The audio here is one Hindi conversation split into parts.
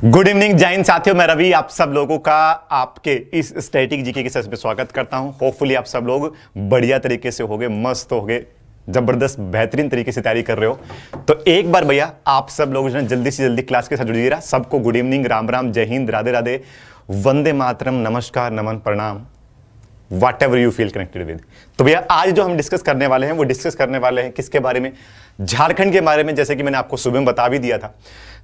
गुड इवनिंग जय हिंद साथियों, मैं रवि आप सब लोगों का आपके इस स्टैटिक जीके के सेशन में स्वागत करता हूं। होपफुली आप सब लोग बढ़िया तरीके से होगे, मस्त होगे, जबरदस्त बेहतरीन तरीके से तैयारी कर रहे हो। तो एक बार भैया आप सब लोग जो है जल्दी से जल्दी क्लास के साथ जुड़िएगा। सबको गुड इवनिंग, राम राम, जय हिंद, राधे राधे, वंदे मातरम, नमस्कार, नमन, प्रणाम, what ever you feel connected with. तो भैया आज जो हम डिस्कस करने वाले हैं वो डिस्कस करने वाले हैं किसके बारे में? झारखंड के बारे में। जैसे कि मैंने आपको सुबह में बता भी दिया था,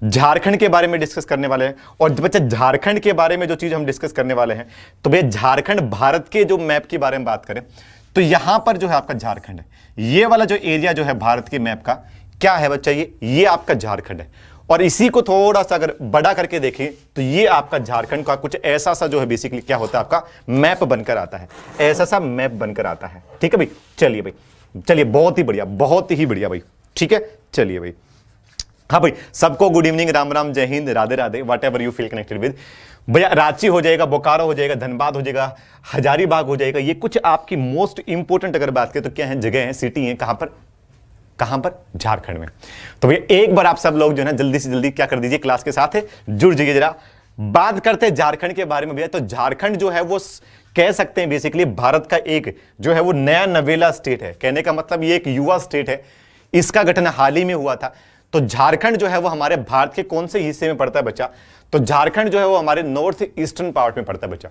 झारखंड के बारे में डिस्कस करने वाले हैं। और बच्चा झारखंड के बारे में जो चीज हम डिस्कस करने वाले हैं, तो भैया झारखंड भारत के जो मैप के बारे में बात करें तो यहां पर जो है आपका झारखंड है। ये वाला जो एरिया जो है भारत के मैप का क्या है बच्चा, ये आपका झारखंड है। और इसी को थोड़ा सा अगर बड़ा करके देखें तो ये आपका झारखंड का कुछ ऐसा सा जो है बेसिकली क्या होता है, आपका मैप बनकर आता है, ऐसा सा मैप बनकर आता है। ठीक है भाई, चलिए भाई, चलिए, बहुत ही बढ़िया, बहुत ही बढ़िया भाई। ठीक है, चलिए भाई। हाँ भाई, सबको गुड इवनिंग, राम राम, जय Hind, Radhe Radhe, what ever you feel connected with. भैया रांची हो जाएगा, बोकारो हो जाएगा, धनबाद हो जाएगा, हजारीबाग हो जाएगा। ये कुछ आपकी मोस्ट इंपोर्टेंट अगर बात करें तो क्या है, जगह है, सिटी है, कहां पर? झारखंड में। तो भैया एक बार आप सब लोग जो है ना जल्दी से जल्दी क्या कर दीजिए, क्लास के साथ है जुड़ जाइए। जरा बात करते हैं झारखंड के बारे में भैया। तो झारखंड जो है वो कह सकते हैं बेसिकली भारत का एक जो है वो नया नवेला स्टेट है। कहने का मतलब ये एक युवा स्टेट है, इसका गठन हाल ही में हुआ था। तो झारखंड जो है वो हमारे भारत के कौन से हिस्से में पड़ता है बच्चा? तो झारखंड जो है वो हमारे नॉर्थ ईस्टर्न पार्ट में पड़ता है बच्चा।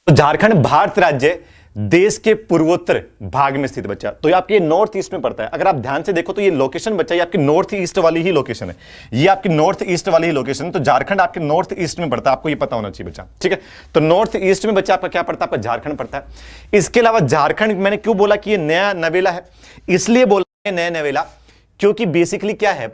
तो झारखंड भारत राज्य देश के पूर्वोत्तर भाग में स्थित बच्चा। तो ये आपके नॉर्थ ईस्ट में पड़ता है। अगर आप ध्यान से देखो तो ये लोकेशन बच्चा ये आपकी नॉर्थ ईस्ट वाली ही लोकेशन है, ये आपकी नॉर्थ ईस्ट वाली ही लोकेशन है। तो झारखंड आपके नॉर्थ ईस्ट में पड़ता है, आपको ये पता होना चाहिए बच्चा। ठीक है, तो नॉर्थ ईस्ट में बच्चा आपका क्या पड़ता है? आपका झारखंड पड़ता है। इसके अलावा झारखंड मैंने क्यों बोला कि ये नया नवेला है? इसलिए बोला है नया नवेला क्योंकि बेसिकली क्या है,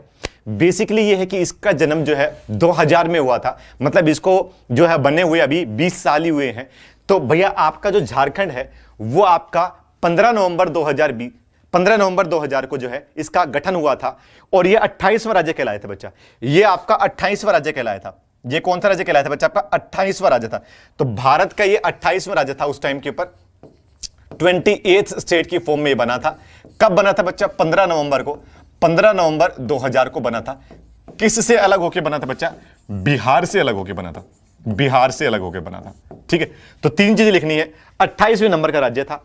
बेसिकली ये है कि इसका जन्म जो है 2000 में हुआ था। मतलब इसको जो है बने हुए अभी 20 साल ही हुए हैं। तो भैया आपका जो झारखंड है वो आपका 15 नवंबर 2000 को जो है इसका गठन हुआ था। और ये 28वां राज्य कहलाया था बच्चा। ये आपका 28वां राज्य कहलाया था। ये कौन सा राज्य कहलाया था बच्चा? आपका 28वां राज्य था। तो भारत का ये 28वां राज्य था उस टाइम के ऊपर। 28th स्टेट की फॉर्म में बना था। कब बना था बच्चा? 15 नवंबर को, 15 नवंबर 2000 को बना था। किससे अलग होकर बना था बच्चा? बिहार से अलग होकर बना था, बिहार से अलग होकर बना था। ठीक है, तो तीन चीजें लिखनी है। 28वें नंबर का राज्य था,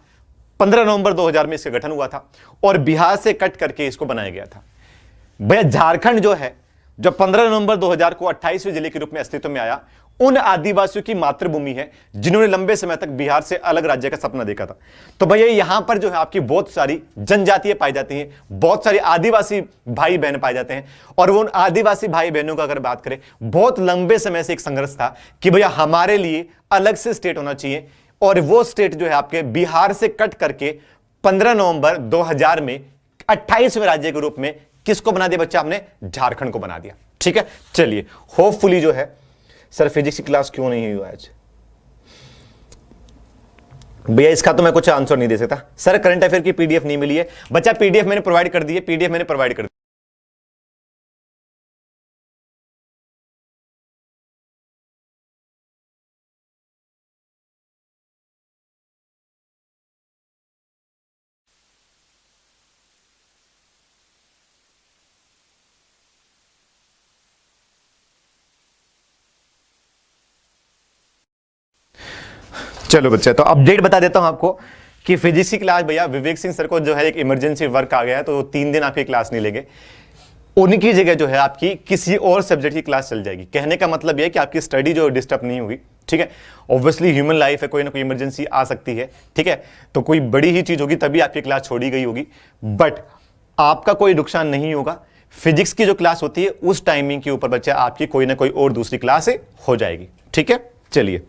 15 नवंबर 2000 में इसका गठन हुआ था और बिहार से कट करके इसको बनाया गया था। भैया झारखंड जो है, जब 15 नवंबर 2000 को 28वें जिले के रूप में अस्तित्व में आया, उन आदिवासियों की मातृभूमि है जिन्होंने लंबे समय तक बिहार से अलग राज्य का सपना देखा था। तो भैया यहां पर जो है आपकी बहुत सारी जनजातियां पाई जाती हैं, बहुत सारे आदिवासी भाई बहन पाए जाते हैं। और वो उन आदिवासी भाई बहनों का अगर बात करें, बहुत लंबे समय से एक संघर्ष था कि भैया हमारे लिए अलग से स्टेट होना चाहिए। और वो स्टेट जो है आपके बिहार से कट करके 15 नवंबर 2000 में 28वें राज्य के रूप में किसको बना दिया बच्चा? हमने झारखंड को बना दिया। ठीक है, चलिए, होपफुली जो है सर फिजिक्स की क्लास क्यों नहीं हुई आज? भैया इसका तो मैं कुछ आंसर नहीं दे सकता सर। करंट अफेयर की पीडीएफ नहीं मिली है बच्चा। पीडीएफ मैंने प्रोवाइड कर दी है, पीडीएफ मैंने प्रोवाइड कर दी। चलो बच्चा, तो अपडेट बता देता हूं आपको कि फिजिक्स की क्लास भैया विवेक सिंह सर को जो है एक इमरजेंसी वर्क आ गया है, तो 3 दिन आपकी क्लास नहीं लेंगे। उनकी जगह जो है आपकी किसी और सब्जेक्ट की क्लास चल जाएगी। कहने का मतलब यह है कि आपकी स्टडी जो डिस्टर्ब नहीं होगी। ठीक है, ऑब्वियसली ह्यूमन लाइफ है, कोई ना कोई इमरजेंसी आ सकती है। ठीक है, तो कोई बड़ी ही चीज होगी तभी आपकी क्लास छोड़ी गई होगी, बट आपका कोई नुकसान नहीं होगा। फिजिक्स की जो क्लास होती है उस टाइमिंग के ऊपर बच्चा आपकी कोई ना कोई और दूसरी क्लास हो जाएगी। ठीक है, चलिए,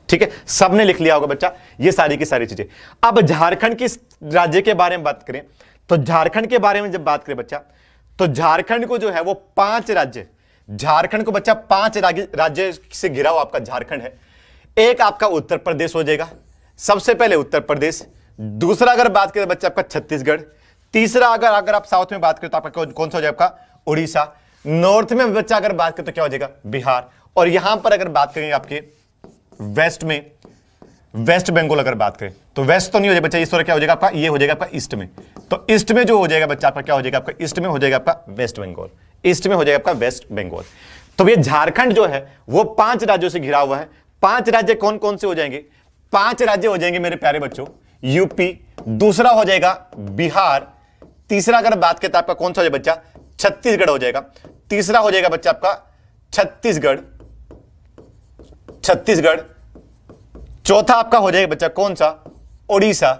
ठीक है, सबने लिख लिया होगा बच्चा ये सारी की सारी चीजें। अब झारखंड के राज्य के बारे में बात करें तो झारखंड के बारे में जब बात करें बच्चा, तो झारखंड को जो है वो 5 राज्य, झारखंड को बच्चा 5 राज्य से घिरा हुआ आपका झारखंड है। एक आपका उत्तर प्रदेश हो जाएगा, सबसे पहले उत्तर प्रदेश। दूसरा अगर बात करें बच्चा आपका छत्तीसगढ़। तीसरा अगर आप साउथ में बात करें तो आपका कौन सा हो जाएगा? आपका उड़ीसा। नॉर्थ में बच्चा अगर बात करें तो क्या हो जाएगा? बिहार। और यहां पर अगर बात करेंगे आपके वेस्ट में, वेस्ट बंगाल अगर बात करें तो वेस्ट तो नहीं हो जाएगा बच्चा, इस तरह क्या हो जाएगा आपका? ये हो जाएगा आपका ईस्ट में। तो ईस्ट में जो हो जाएगा बच्चा आपका क्या हो जाएगा? आपका ईस्ट में हो जाएगा आपका वेस्ट बंगाल। ईस्ट में हो जाएगा आपका वेस्ट बंगाल। तो ये झारखंड जो है वो 5 राज्यों से घिरा हुआ है। 5 राज्य कौन कौन से हो जाएंगे? 5 राज्य हो जाएंगे मेरे प्यारे बच्चों, यूपी, दूसरा हो जाएगा बिहार, तीसरा अगर बात करते आपका कौन सा हो जाएगा बच्चा? छत्तीसगढ़ हो जाएगा, तीसरा हो जाएगा बच्चा आपका छत्तीसगढ़, चौथा आपका हो जाएगा बच्चा कौन सा? ओडिशा,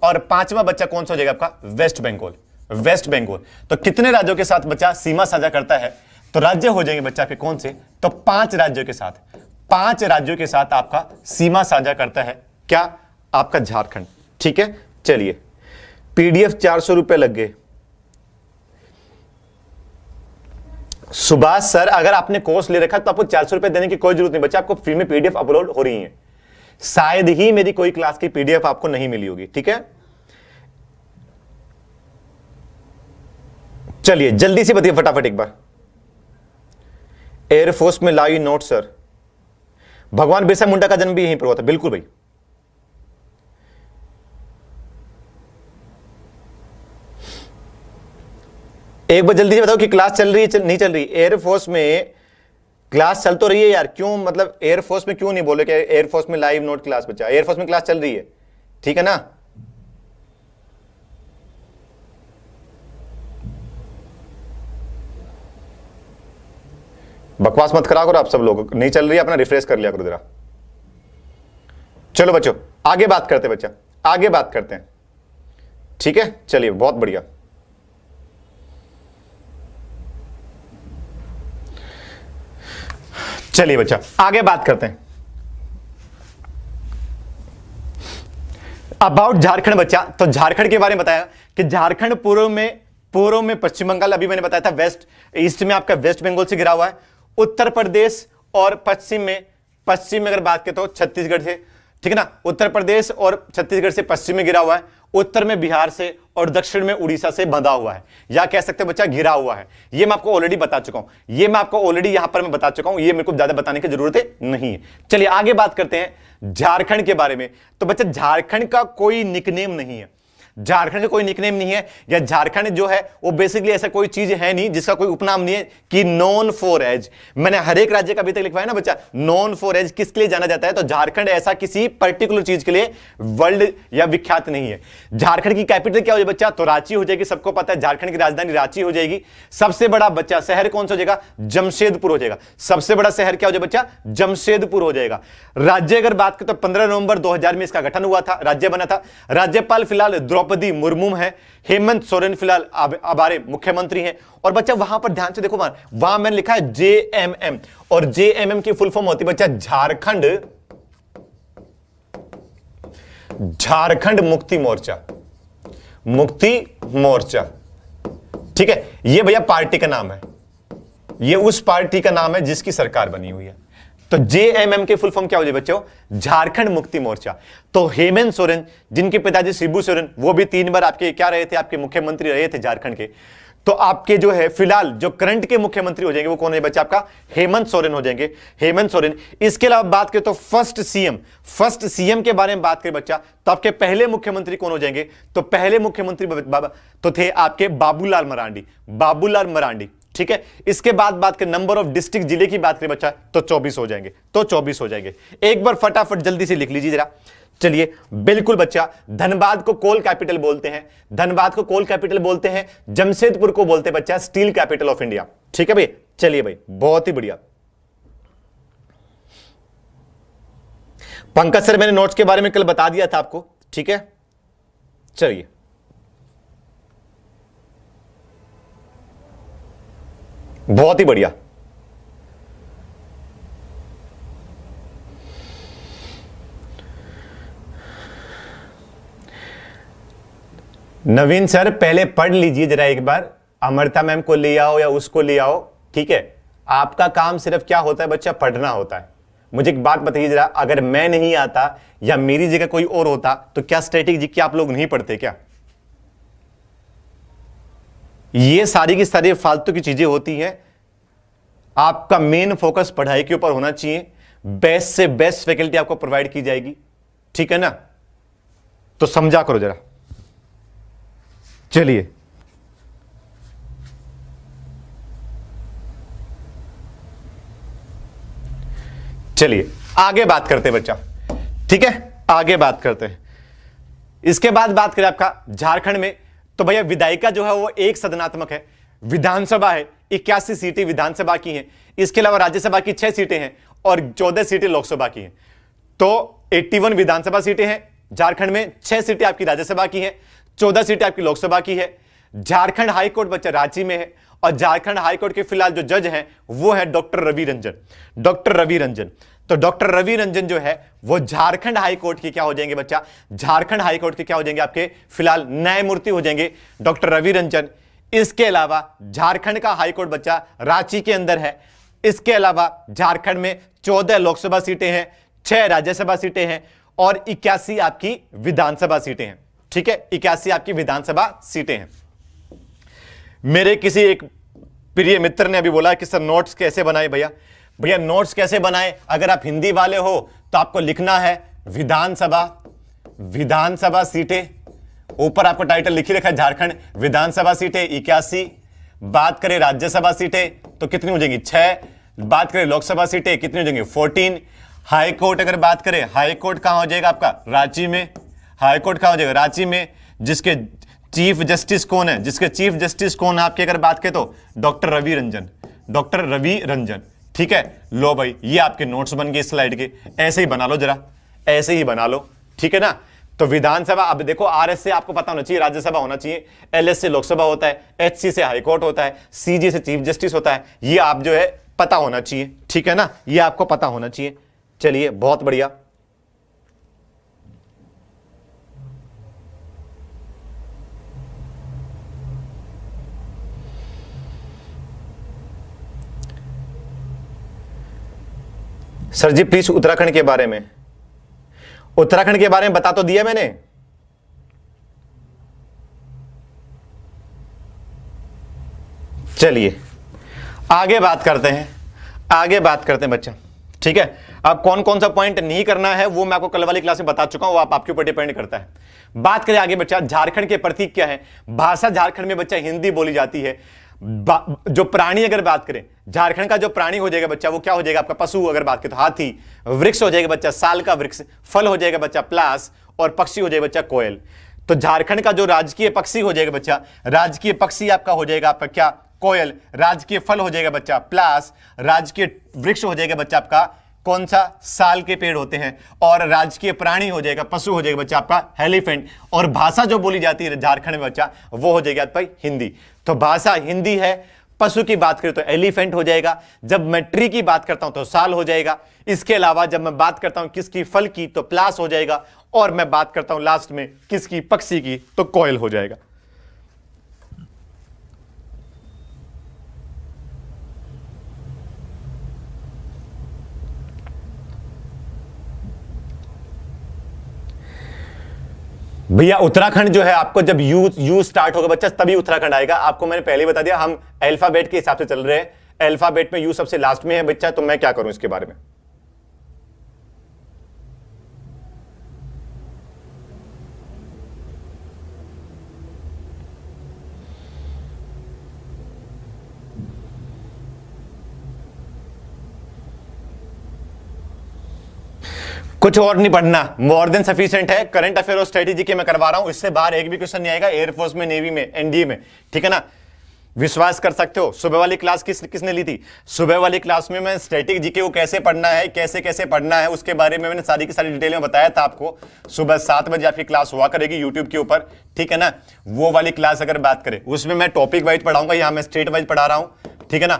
और 5वां बच्चा कौन सा हो जाएगा आपका? वेस्ट बंगाल। तो कितने राज्यों के साथ बच्चा सीमा साझा करता है? तो राज्य हो जाएंगे बच्चा आपके कौन से? तो 5 राज्यों के साथ, 5 राज्यों के साथ आपका सीमा साझा करता है क्या? आपका झारखंड। ठीक है, चलिए पीडीएफ 400 रुपए लग गए। सुभाष सर, अगर आपने कोर्स ले रखा तो आपको 400 रुपए देने की कोई जरूरत नहीं बच्चा, आपको फ्री में पीडीएफ अपलोड हो रही है। शायद ही मेरी कोई क्लास की पीडीएफ आपको नहीं मिली होगी। ठीक है, चलिए जल्दी से बताइए फटाफट एक बार। एयरफोर्स में लाइव नोट सर, भगवान बिरसा मुंडा का जन्म भी यहीं पर हुआ था। बिल्कुल भाई, एक बार जल्दी से बताओ कि क्लास चल रही है नहीं चल रही? एयरफोर्स में क्लास चल तो रही है यार, क्यों मतलब एयरफोर्स में क्यों नहीं बोले कि एयरफोर्स में लाइव नोट क्लास? बच्चा एयरफोर्स में क्लास चल रही है, ठीक है ना? बकवास मत करा करो आप सब लोग, नहीं चल रही है अपना रिफ्रेश कर लिया करो जरा। चलो बच्चों आगे बात करते हैं, बच्चा आगे बात करते हैं। ठीक है, चलिए बहुत बढ़िया। चलिए बच्चा आगे बात करते हैं अबाउट झारखंड बच्चा। तो झारखंड के बारे में बताया कि झारखंड पूर्व में पश्चिम बंगाल, अभी मैंने बताया था वेस्ट, ईस्ट में आपका वेस्ट बंगाल से घिरा हुआ है। उत्तर प्रदेश और पश्चिम में अगर बात करें तो छत्तीसगढ़ से, ठीक है ना? उत्तर प्रदेश और छत्तीसगढ़ से पश्चिम में घिरा हुआ है, उत्तर में बिहार से और दक्षिण में उड़ीसा से बंधा हुआ है, या कह सकते हैं बच्चा घिरा हुआ है। ये मैं आपको ऑलरेडी बता चुका हूं, यहां पर मैं बता चुका हूं, ये मेरे को ज्यादा बताने की जरूरत नहीं है। चलिए आगे बात करते हैं झारखंड के बारे में। तो बच्चा झारखंड का कोई निकनेम नहीं है, झारखंड का कोई निकनेम नहीं है, या झारखंड जो है वो बेसिकली ऐसा कोई चीज है नहीं जिसका कोई उपनाम नहीं है कि नोन फॉर एज। मैंने हर एक राज्य का अभी तक लिखवाया ना बच्चा, नोन फॉर एज किसके लिए जाना जाता है? तो झारखंड ऐसा किसी पर्टिकुलर चीज के लिए वर्ल्ड या विख्यात नहीं है। झारखंड की कैपिटल क्या हो जाएगी बच्चा? तो रांची हो जाएगी, सबको पता है झारखंड की राजधानी रांची हो जाएगी। सबसे बड़ा बच्चा शहर कौन सा हो जाएगा? जमशेदपुर हो जाएगा। सबसे बड़ा शहर क्या हो जाएगा बच्चा? जमशेदपुर हो जाएगा। राज्य अगर बात करें तो 15 नवंबर 2000 में इसका गठन हुआ था, राज्य बना था। राज्यपाल फिलहाल द्रौपदी मुर्मू है, हेमंत सोरेन फिलहाल हमारे मुख्यमंत्री हैं। और बच्चा वहां पर ध्यान से देखो, वहां मैंने लिखा है जेएमएम, और जेएमएम की फुल फॉर्म होती है बच्चा झारखंड मुक्ति मोर्चा। ठीक है, ये भैया पार्टी का नाम है, ये उस पार्टी का नाम है जिसकी सरकार बनी हुई है। तो जेएमएम के फुल फॉर्म क्या हो जाए बच्चों? झारखंड मुक्ति मोर्चा। तो हेमंत सोरेन, जिनके पिताजी शिबू सोरेन, वो भी 3 बार आपके क्या रहे थे? आपके मुख्यमंत्री रहे थे झारखंड के। तो आपके जो है फिलहाल जो करंट के मुख्यमंत्री हो जाएंगे वो कौन है बच्चा? आपका हेमंत सोरेन हो जाएंगे, हेमंत सोरेन। इसके अलावा बात करें तो फर्स्ट सीएम के बारे में बात करें बच्चा, तो आपके पहले मुख्यमंत्री कौन हो जाएंगे? तो पहले मुख्यमंत्री तो थे आपके बाबूलाल मरांडी। ठीक है, इसके बाद बात करें नंबर ऑफ डिस्ट्रिक्ट, जिले की बात करें बच्चा, तो 24 हो जाएंगे। एक बार फटाफट जल्दी से लिख लीजिए जरा। चलिए बिल्कुल बच्चा, धनबाद को कोल कैपिटल बोलते हैं, जमशेदपुर को बोलते हैं बच्चा स्टील कैपिटल ऑफ इंडिया। ठीक है भाई, चलिए भाई बहुत ही बढ़िया। पंकज सर, मैंने नोट्स के बारे में कल बता दिया था आपको, ठीक है? चलिए बहुत ही बढ़िया। नवीन सर पहले पढ़ लीजिए जरा एक बार, अमृता मैम को ले आओ या उसको ले आओ, ठीक है? आपका काम सिर्फ क्या होता है बच्चा? पढ़ना होता है। मुझे एक बात बताइए जरा, अगर मैं नहीं आता या मेरी जगह कोई और होता तो क्या स्ट्रेटेजी क्या आप लोग नहीं पढ़ते क्या? ये सारी की सारी फालतू की चीजें होती हैं। आपका मेन फोकस पढ़ाई के ऊपर होना चाहिए, बेस्ट से बेस्ट फैकल्टी आपको प्रोवाइड की जाएगी, ठीक है ना? तो समझा करो जरा। चलिए चलिए आगे बात करते हैं बच्चा, ठीक है, आगे बात करते हैं। इसके बाद बात करें आपका झारखंड में, तो भैया विधायिका जो है वो एक सदनात्मक है, विधानसभा है 81 सीटें विधानसभा की हैं, इसके अलावा राज्यसभा की 6 सीटें हैं और 14 सीटें लोकसभा की हैं। तो 81 विधानसभा सीटें हैं झारखंड में, 6 सीटें आपकी राज्यसभा की हैं, 14 सीटें आपकी लोकसभा की है। झारखंड हाईकोर्ट बच्चा रांची में है और झारखंड हाईकोर्ट के फिलहाल जो जज हैं वो है डॉक्टर रवि रंजन, डॉक्टर रवि रंजन। तो डॉक्टर रवि रंजन जो है वो झारखंड हाईकोर्ट के क्या हो जाएंगे बच्चा, झारखंड हाईकोर्ट के क्या हो जाएंगे आपके फिलहाल न्यायमूर्ति हो जाएंगे डॉक्टर रवि रंजन। इसके अलावा झारखंड का हाईकोर्ट बच्चा रांची के अंदर है। इसके अलावा झारखंड में 14 लोकसभा सीटें हैं, 6 राज्यसभा सीटें हैं और 81 आपकी विधानसभा सीटें हैं, ठीक है, 81 आपकी विधानसभा सीटें हैं। मेरे किसी एक प्रिय मित्र ने अभी बोला कि सर नोट्स कैसे बनाए, भैया भैया नोट्स कैसे बनाए, अगर आप हिंदी वाले हो तो आपको लिखना है विधानसभा, विधानसभा सीटें, ऊपर आपको टाइटल लिखी रखा है झारखंड विधानसभा सीटें 81। बात करें राज्यसभा सीटें तो कितनी हो जाएंगी 6, बात करें लोकसभा सीटें कितनी हो जाएंगी 14। हाईकोर्ट अगर बात करें, हाईकोर्ट कहां हो जाएगा आपका रांची में, हाईकोर्ट कहां हो जाएगा रांची में, जिसके चीफ जस्टिस कौन है, जिसके चीफ जस्टिस कौन है आपकी अगर बात करें तो डॉक्टर रवि रंजन, डॉक्टर रवि रंजन, ठीक है। लो भाई ये आपके नोट्स बन गए स्लाइड के, ऐसे ही बना लो जरा, ऐसे ही बना लो, ठीक है ना। तो विधानसभा, अब देखो आरएस से आपको पता होना चाहिए राज्यसभा होना चाहिए, एलएस से लोकसभा होता है, एचसी से हाईकोर्ट होता है, सीजी से चीफ जस्टिस होता है, ये आप जो है पता होना चाहिए, ठीक है ना, ये आपको पता होना चाहिए। चलिए बहुत बढ़िया। सर जी प्लीज उत्तराखंड के बारे में, उत्तराखंड के बारे में बता तो दिया मैंने। चलिए आगे बात करते हैं, आगे बात करते हैं बच्चा, ठीक है। अब कौन कौन सा पॉइंट नहीं करना है वो मैं आपको कल वाली क्लास में बता चुका हूं, वो आपके ऊपर डिपेंड करता है। बात करें आगे बच्चा, झारखंड के प्रतीक क्या है, भाषा झारखंड में बच्चा हिंदी बोली जाती है। जो प्राणी अगर बात करें, झारखंड का जो प्राणी हो जाएगा बच्चा वो क्या हो जाएगा आपका पशु, अगर बात करें तो हाथी, वृक्ष हो जाएगा बच्चा साल का वृक्ष, फल हो जाएगा बच्चा प्लास और पक्षी हो जाएगा बच्चा कोयल। तो झारखंड का जो राजकीय पक्षी हो जाएगा बच्चा, राजकीय पक्षी आपका हो जाएगा आपका क्या कोयल, राजकीय फल हो जाएगा बच्चा प्लास, राजकीय वृक्ष हो जाएगा बच्चा आपका कौन सा साल के पेड़ होते हैं, और राजकीय प्राणी हो जाएगा पशु हो जाएगा बच्चा आपका एलिफेंट। और भाषा जो बोली जाती है झारखंड में बच्चा वो हो जाएगा आपका हिंदी। तो भाषा हिंदी है, पशु की बात करें तो एलिफेंट हो जाएगा, जब मैं ट्री की बात करता हूं तो साल हो जाएगा, इसके अलावा जब मैं बात करता हूं किसकी फल की तो प्लास हो जाएगा, और मैं बात करता हूं लास्ट में किसकी पक्षी की तो कोयल हो जाएगा। भैया उत्तराखंड जो है आपको जब यू स्टार्ट होगा बच्चा तभी उत्तराखंड आएगा, आपको मैंने पहले बता दिया हम अल्फाबेट के हिसाब से चल रहे हैं, अल्फाबेट में यू सबसे लास्ट में है बच्चा, तो मैं क्या करूं इसके बारे में। कुछ और नहीं पढ़ना, मोर देन सफिशिएंट है। करंट अफेयर और स्ट्रेटेजी के मैं करवा रहा हूं, इससे बाहर एक भी क्वेश्चन नहीं आएगा, एयरफोर्स में, नेवी में, एनडीए में, ठीक है ना, विश्वास कर सकते हो। सुबह वाली क्लास किसने ली थी, सुबह वाली क्लास में मैं स्टैटिक जीके को कैसे पढ़ना है, कैसे कैसे पढ़ना है उसके बारे में मैंने सारी की सारी डिटेल में बताया था आपको। सुबह 7 बजे आपकी क्लास हुआ करेगी यूट्यूब के ऊपर, ठीक है ना। वो वाली क्लास अगर बात करें उसमें मैं टॉपिक वाइज पढ़ाऊंगा, यहाँ मैं स्टेट वाइज पढ़ा रहा हूं, ठीक है ना।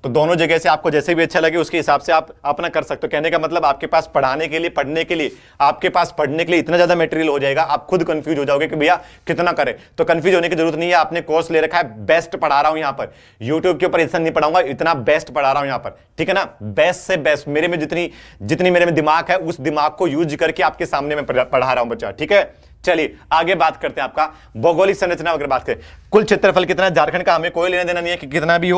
तो दोनों जगह से आपको जैसे भी अच्छा लगे उसके हिसाब से आप अपना कर सकते हो। कहने का मतलब आपके पास पढ़ाने के लिए, पढ़ने के लिए, आपके पास पढ़ने के लिए इतना ज्यादा मटेरियल हो जाएगा, आप खुद कंफ्यूज हो जाओगे कि भैया कितना करें। तो कंफ्यूज होने की जरूरत नहीं है, आपने कोर्स ले रखा है, बेस्ट पढ़ा रहा हूं यहाँ पर, यूट्यूब के ऊपर इतना नहीं पढ़ाऊंगा, इतना बेस्ट पढ़ा रहा हूं यहाँ पर, ठीक है ना। बेस्ट से बेस्ट मेरे में जितनी मेरे में दिमाग है उस दिमाग को यूज करके आपके सामने में पढ़ा रहा हूं बच्चा, ठीक है। चलिए आगे बात करते हैं आपका भौगोलिक संरचना अगर बात करें, कुल क्षेत्रफल कितना है झारखंड का, हमें कोई लेना देना नहीं है कि कितना भी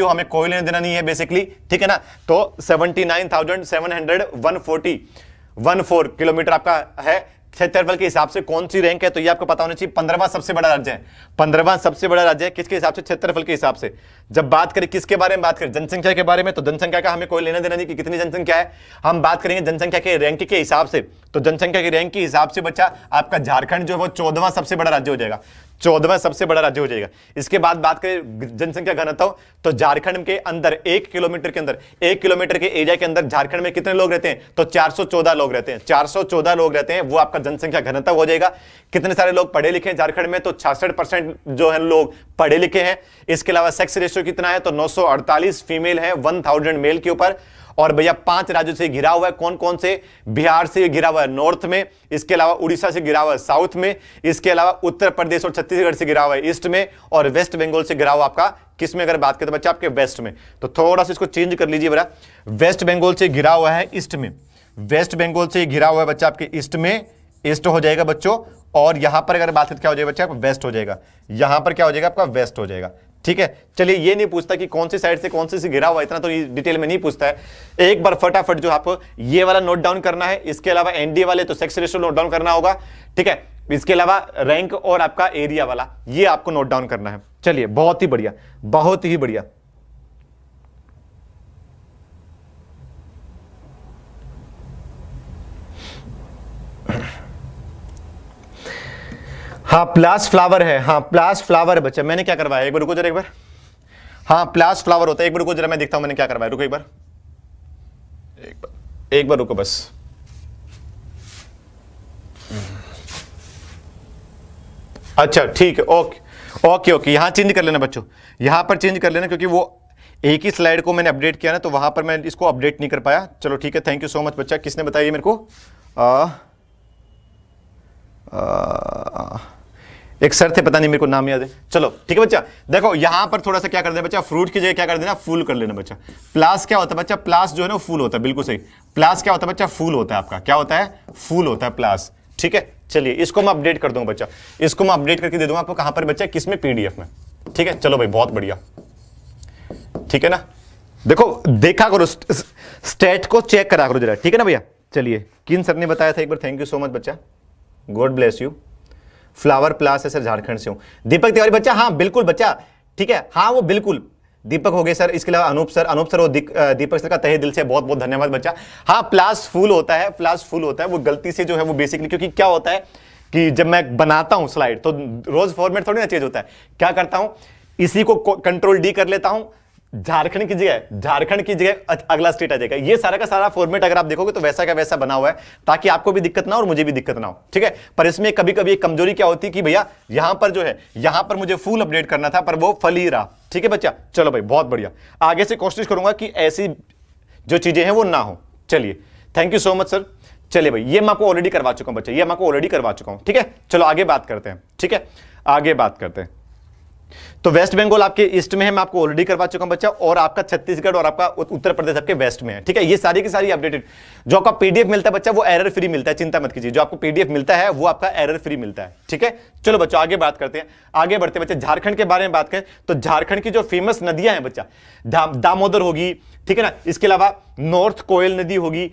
हो हमें कोई लेना देना नहीं है बेसिकली, ठीक है ना। तो 79,714 किलोमीटर आपका है क्षेत्रफल के हिसाब से। कौन सी रैंक है तो ये आपको पता होना चाहिए, 15वां सबसे बड़ा राज्य है, 15वां सबसे बड़ा राज्य है किसके हिसाब से, क्षेत्रफल के हिसाब से। जब बात करें किसके बारे में बात करें, जनसंख्या के बारे में, तो जनसंख्या का हमें कोई लेना देना नहीं कि कितनी जनसंख्या है, हम बात करेंगे जनसंख्या के रैंक के हिसाब से। तो जनसंख्या के रैंक के हिसाब से बच्चा आपका झारखंड जो है वो 14वां सबसे बड़ा राज्य हो जाएगा, 14वां सबसे बड़ा राज्य हो जाएगा। इसके बाद बात करें जनसंख्या घनत्व, तो झारखंड के अंदर 1 किलोमीटर के अंदर, 1 किलोमीटर के एरिया के अंदर झारखंड में कितने लोग रहते हैं, तो 414 लोग रहते हैं, 414 लोग रहते हैं, वो आपका जनसंख्या घनत्व हो जाएगा। कितने सारे लोग पढ़े लिखे हैं झारखंड में, तो 66% जो है लोग पढ़े लिखे हैं। इसके अलावा सेक्स रेशियो कितना है, तो 948 फीमेल है 1000 मेल के ऊपर। और भैया 5 राज्यों से घिरा हुआ है, कौन कौन से, बिहार से घिरा हुआ है नॉर्थ में, इसके अलावा उड़ीसा से घिरा हुआ है साउथ में, इसके अलावा उत्तर प्रदेश और छत्तीसगढ़ से घिरा हुआ है ईस्ट में, और वेस्ट बंगाल से घिरा हुआ आपका किस में, अगर बात करें तो बच्चा आपके वेस्ट में। तो थोड़ा सा इसको चेंज कर लीजिए बड़ा, वेस्ट बंगाल से घिरा हुआ है ईस्ट में, वेस्ट बंगाल से घिरा हुआ है बच्चा आपके ईस्ट में, ईस्ट हो जाएगा बच्चों। और यहां पर अगर बात करें क्या हो जाएगा बच्चा, वेस्ट हो जाएगा, यहां पर क्या हो जाएगा आपका वेस्ट हो जाएगा। ठीक है, चलिए ये नहीं पूछता कि कौन सी साइड से कौन से घिरा हुआ, इतना तो डिटेल में नहीं पूछता है। एक बार फटाफट जो आपको ये वाला नोट डाउन करना है। इसके अलावा एनडीए वाले तो सेक्स रेशियो नोट डाउन करना होगा, ठीक है। इसके अलावा रैंक और आपका एरिया वाला ये आपको नोट डाउन करना है। चलिए बहुत ही बढ़िया, बहुत ही बढ़िया। हाँ प्लास फ्लावर है, हाँ प्लास फ्लावर बच्चा, मैंने क्या करवाया, एक बार रुको जरा एक बार। हाँ प्लास फ्लावर होता है, एक बार रुको जरा, मैं देखता हूं मैंने क्या करवाया, रुको एक बार, एक बार रुको बस। अच्छा ठीक है, ओके ओके ओके, यहां चेंज कर लेना बच्चों, यहां पर चेंज कर लेना, क्योंकि वो एक ही स्लाइड को मैंने अपडेट किया ना, तो वहां पर मैं इसको अपडेट नहीं कर पाया। चलो ठीक है, थैंक यू सो मच बच्चा। किसने बताया मेरे को, एक सर थे, पता नहीं मेरे को नाम याद है। चलो ठीक है बच्चा, देखो यहां पर थोड़ा सा क्या कर देना बच्चा, फ्रूट की जगह क्या कर देना, फूल कर लेना बच्चा। प्लास क्या होता है बच्चा, प्लास जो है ना फूल होता है, बिल्कुल सही। प्लास क्या होता है बच्चा, फूल होता है आपका, क्या होता है, फूल होता है प्लास। ठीक है, चलिए इसको मैं अपडेट कर दूंगा बच्चा, इसको मैं अपडेट करके दे दूंगा आपको, कहां पर बच्चा, किस में, पीडीएफ में। ठीक है, चलो भाई बहुत बढ़िया, ठीक है ना। देखो देखा करो, स्टेट को चेक करा करो जरा, ठीक है ना भैया। चलिए किन सर ने बताया था एक बार, थैंक यू सो मच बच्चा, गॉड ब्लेस यू। फ्लावर प्लास है सर, झारखंड से हूं। दीपक तिवारी बच्चा, हाँ बिल्कुल बच्चा, ठीक है, हाँ वो बिल्कुल दीपक हो गए सर। इसके अलावा अनूप सर, अनूप सर वो दीपक सर का तहे दिल से बहुत बहुत धन्यवाद बच्चा। हाँ प्लास फूल होता है, प्लास फूल होता है, वो गलती से जो है वो बेसिकली, क्योंकि क्या होता है कि जब मैं बनाता हूं स्लाइड तो रोज फॉर्मेट थोड़ी ना चेंज होता है, क्या करता हूं, इसी को कंट्रोल डी कर लेता हूं, झारखंड की जगह अगला स्टेट आ जाएगा। ये सारा का सारा फॉर्मेट अगर आप देखोगे तो वैसा का वैसा बना हुआ है, ताकि आपको भी दिक्कत ना हो और मुझे भी दिक्कत ना हो, ठीक है। पर इसमें कभी कभी एक कमजोरी क्या होती है कि भैया यहां पर जो है, यहां पर मुझे फुल अपडेट करना था, पर वो फल ही रहा। ठीक है बच्चा, चलो भाई बहुत बढ़िया, आगे से कोशिश करूंगा कि ऐसी जो चीजें हैं वो ना हो। चलिए thank you so much sir. चलिए भाई, ये मैं आपको ऑलरेडी करवा चुका हूं बच्चा, ये मैं आपको ऑलरेडी करवा चुका हूं, ठीक है। चलो आगे बात करते हैं, ठीक है, आगे बात करते हैं। तो वेस्ट बंगाल आपके ईस्ट में है, मैं आपको ऑलरेडी करवा चुका हूं बच्चा, और आपका छत्तीसगढ़ और आपका उत्तर प्रदेश आपके वेस्ट में है, ठीक है। ये सारी की सारी अपडेटेड, जो आपका पीडीएफ मिलता है बच्चा वो एरर फ्री मिलता है, चिंता मत कीजिए, जो आपको पीडीएफ मिलता है वो आपका एरर फ्री मिलता है, ठीक है। चलो बच्चों आगे बात करते हैं, आगे बढ़ते हैं बच्चे। झारखंड के बारे में बात करें तो झारखंड की जो फेमस नदियां हैं बच्चा, दामोदर होगी, ठीक है ना, इसके अलावा नॉर्थ कोयल नदी होगी,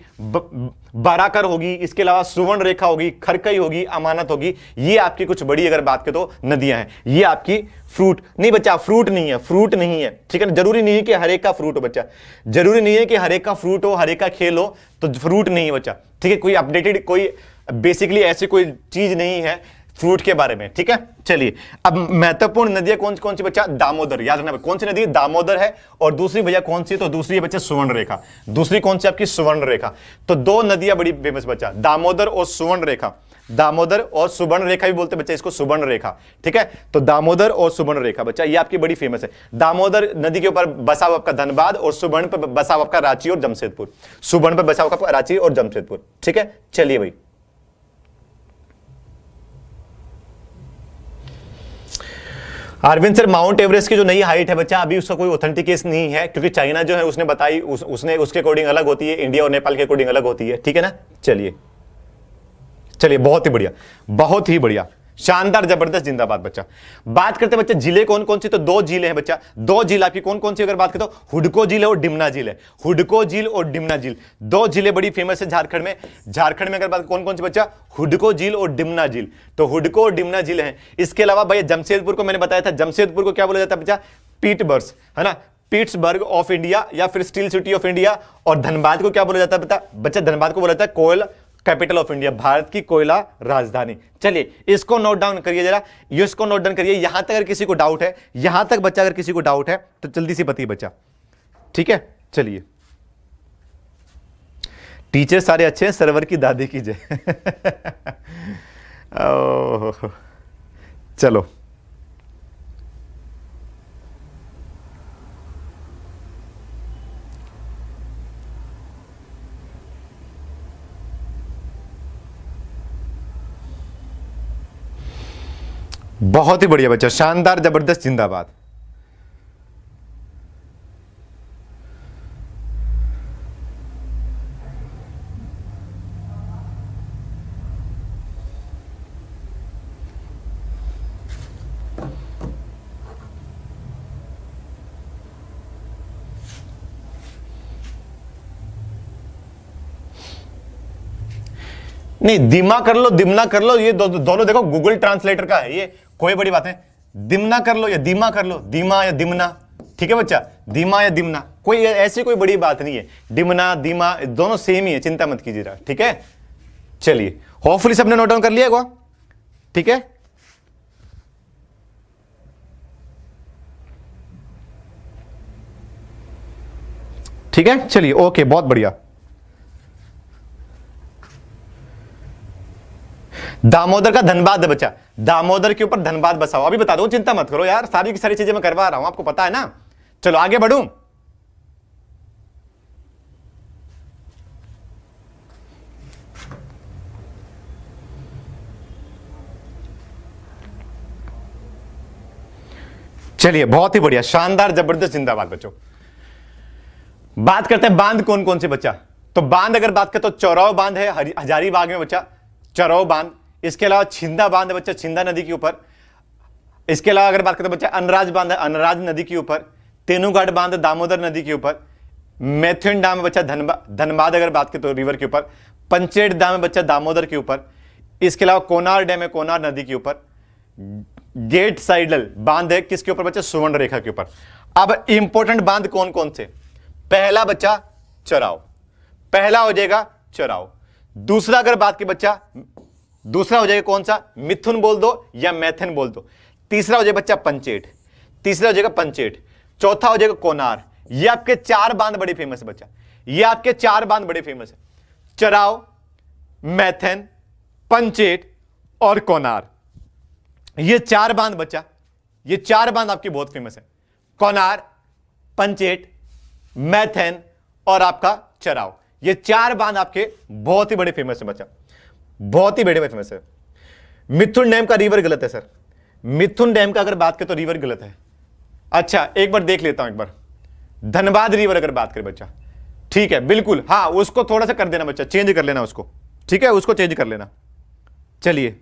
बाराकर होगी, इसके अलावा सुवर्ण रेखा होगी, खरकई होगी, अमानत होगी। ये आपकी कुछ बड़ी अगर बात करें तो नदियां हैं। ये आपकी फ्रूट नहीं बच्चा, फ्रूट नहीं है, फ्रूट नहीं है, ठीक है ना। जरूरी नहीं है कि हर एक का फ्रूट हो बच्चा, जरूरी नहीं है कि हर एक का फ्रूट हो, हर एक का खेल हो तो फ्रूट नहीं है बच्चा, ठीक है। कोई अपडेटेड, कोई बेसिकली ऐसी कोई चीज नहीं है फ्रूट के बारे में, ठीक है। चलिए अब महत्वपूर्ण नदियां कौन कौन सी बच्चा, दामोदर, याद रखना कौन सी नदी, दामोदर है। और दूसरी भैया कौन सी, तो दूसरी है बच्चा सुवर्ण रेखा। दूसरी कौन सी आपकी, सुवर्ण रेखा। तो दो नदियां बड़ी फेमस बच्चा, दामोदर और सुवर्ण रेखा। दामोदर और सुवर्ण रेखा भी बोलते बच्चा इसको, सुवर्ण रेखा, ठीक है। तो दामोदर और सुवर्ण रेखा बच्चा ये आपकी बड़ी फेमस है। दामोदर नदी के ऊपर बसा हुआ आपका धनबाद, और सुवर्ण पर बसा हुआ आपका रांची और जमशेदपुर। सुवर्ण पर बसा हुआ आपका रांची और जमशेदपुर, ठीक है। चलिए भाई अरविंद सर, माउंट एवरेस्ट की जो नई हाइट है बच्चा, अभी उसका कोई ऑथेंटिकेशन नहीं है, क्योंकि चाइना जो है उसने बताई, उसने उसके अकॉर्डिंग अलग होती है, इंडिया और नेपाल के अकॉर्डिंग अलग होती है, ठीक है ना। चलिए चलिए बहुत ही बढ़िया, बहुत ही बढ़िया, शानदार, जबरदस्त, जिंदाबाद बच्चा। बात करते हैं बच्चा जिले कौन कौन सी, तो दो झीलें हैं बच्चा, दो झील आपकी कौन कौन सी अगर बात करें तो हुडको झील और डिमना झील है। हुडको झील और डिमना झील दो झीलें बड़ी फेमस है झारखंड में। झारखंड में अगर बात कौन कौन सी बच्चा, हुडको झील और डिमना झील। तो हुडको और डिमना झील है। इसके अलावा भैया जमशेदपुर को मैंने बताया था, जमशेदपुर को क्या बोला जाता है बच्चा, पीटर्सबर्ग, है ना, पीटर्सबर्ग ऑफ इंडिया या फिर स्टील सिटी ऑफ इंडिया। और धनबाद को क्या बोला जाता है बच्चा? धनबाद को बोला जाता है कोयल कैपिटल ऑफ इंडिया, भारत की कोयला राजधानी। चलिए इसको नोट डाउन करिए जरा, इसको नोट डाउन करिए। यहां तक अगर किसी को डाउट है, यहां तक बच्चा अगर किसी को डाउट है तो जल्दी से बताइए बच्चा, ठीक है। चलिए, टीचर सारे अच्छे हैं, सर्वर की दादी की जय। चलो बहुत ही बढ़िया बच्चा, शानदार, जबरदस्त, जिंदाबाद। नहीं, दिमा कर लो, दिमना कर लो, ये दोनों देखो गूगल ट्रांसलेटर का है, ये कोई बड़ी बात है। दिमना कर लो या दिमा कर लो, दिमा या दिमना, ठीक है बच्चा, दिमा या दिमना, कोई ऐसी कोई बड़ी बात नहीं है। दिमना दिमा दोनों सेम ही है, चिंता मत कीजिएगा, ठीक है। चलिए, होपफुली सबने नोट डाउन कर लिया होगा, ठीक है। ठीक है, चलिए, ओके, बहुत बढ़िया। दामोदर का धनबाद है बच्चा, दामोदर के ऊपर धनबाद बसा हुआ, अभी बता दो, चिंता मत करो यार, सारी की सारी चीजें मैं करवा रहा हूं, आपको पता है ना। चलो आगे बढ़ूं। चलिए, बहुत ही बढ़िया, शानदार, जबरदस्त, जिंदाबाद बच्चों। बात करते हैं बांध कौन कौन से बच्चा। तो बांध अगर बात करें तो चौराव बांध है हजारीबाग में बच्चा, चौराव बांध। इसके अलावा छिंदा बांध है बच्चा, छिंदा नदी के ऊपर। इसके अलावा अगर बात करते हैं बच्चा अनराज बांध है, अनराज नदी के ऊपर। तेनूघाट बांध है दामोदर नदी के ऊपर। मैथुन डैम है बच्चा धनबाद अगर बात करें तो रिवर के ऊपर। पंचेट डैम है बच्चा दामोदर के ऊपर। इसके अलावा कोनार डैम है कोनार नदी के ऊपर। गेट साइडल बांध है किसके ऊपर बच्चा? सुवर्ण रेखा के ऊपर। अब इंपॉर्टेंट बांध कौन कौन से? पहला बच्चा चराव, पहला हो जाएगा चराव। दूसरा अगर बात की बच्चा, दूसरा हो जाएगा कौन सा? मिथुन बोल दो या मैथन बोल दो। तीसरा हो जाएगा बच्चा पंचेट, तीसरा हो जाएगा पंचेट। चौथा हो जाएगा कोनार। ये आपके चार बांध बड़े फेमस है बच्चा, ये आपके चार बांध बड़े फेमस है, चराव, मैथन, पंचेट और कोनार। ये चार बांध बच्चा, ये चार बांध आपके बहुत फेमस है, कोनार, पंचेट, मैथन और आपका चराव। ये चार बांध आपके बहुत ही बड़े फेमस है बच्चा, बहुत ही बड़े फेमस है। मिथुन डैम का रिवर गलत है सर, मिथुन डैम का अगर बात करें तो रिवर गलत है। अच्छा एक बार देख लेता हूं, एक बार धनबाद रिवर अगर बात करें बच्चा, ठीक है बिल्कुल, हाँ उसको थोड़ा सा कर देना बच्चा, चेंज कर लेना उसको, ठीक है उसको चेंज कर लेना। चलिए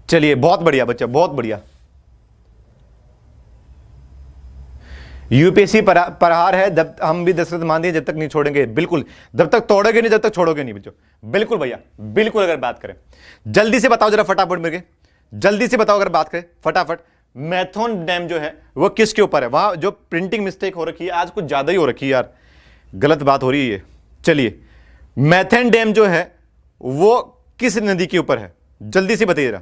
चलिए, बहुत बढ़िया बच्चा, बहुत बढ़िया। यूपीएससी प्रहार है, जब हम भी दशरथ मानदेय जब तक नहीं छोड़ेंगे, बिल्कुल जब तक तोड़ोगे नहीं जब तक छोड़ोगे नहीं बच्चों, बिल्कुल भैया बिल्कुल। अगर बात करें जल्दी से बताओ जरा फटाफट मेरे, जल्दी से बताओ अगर बात करें फटाफट, मैथन डैम जो है वो किसके ऊपर है? वहां जो प्रिंटिंग मिस्टेक हो रखी है आज कुछ ज्यादा ही हो रखी है यार, गलत बात हो रही है ये। चलिए मैथन डैम जो है वो किस नदी के ऊपर है? जल्दी से बताइए जरा,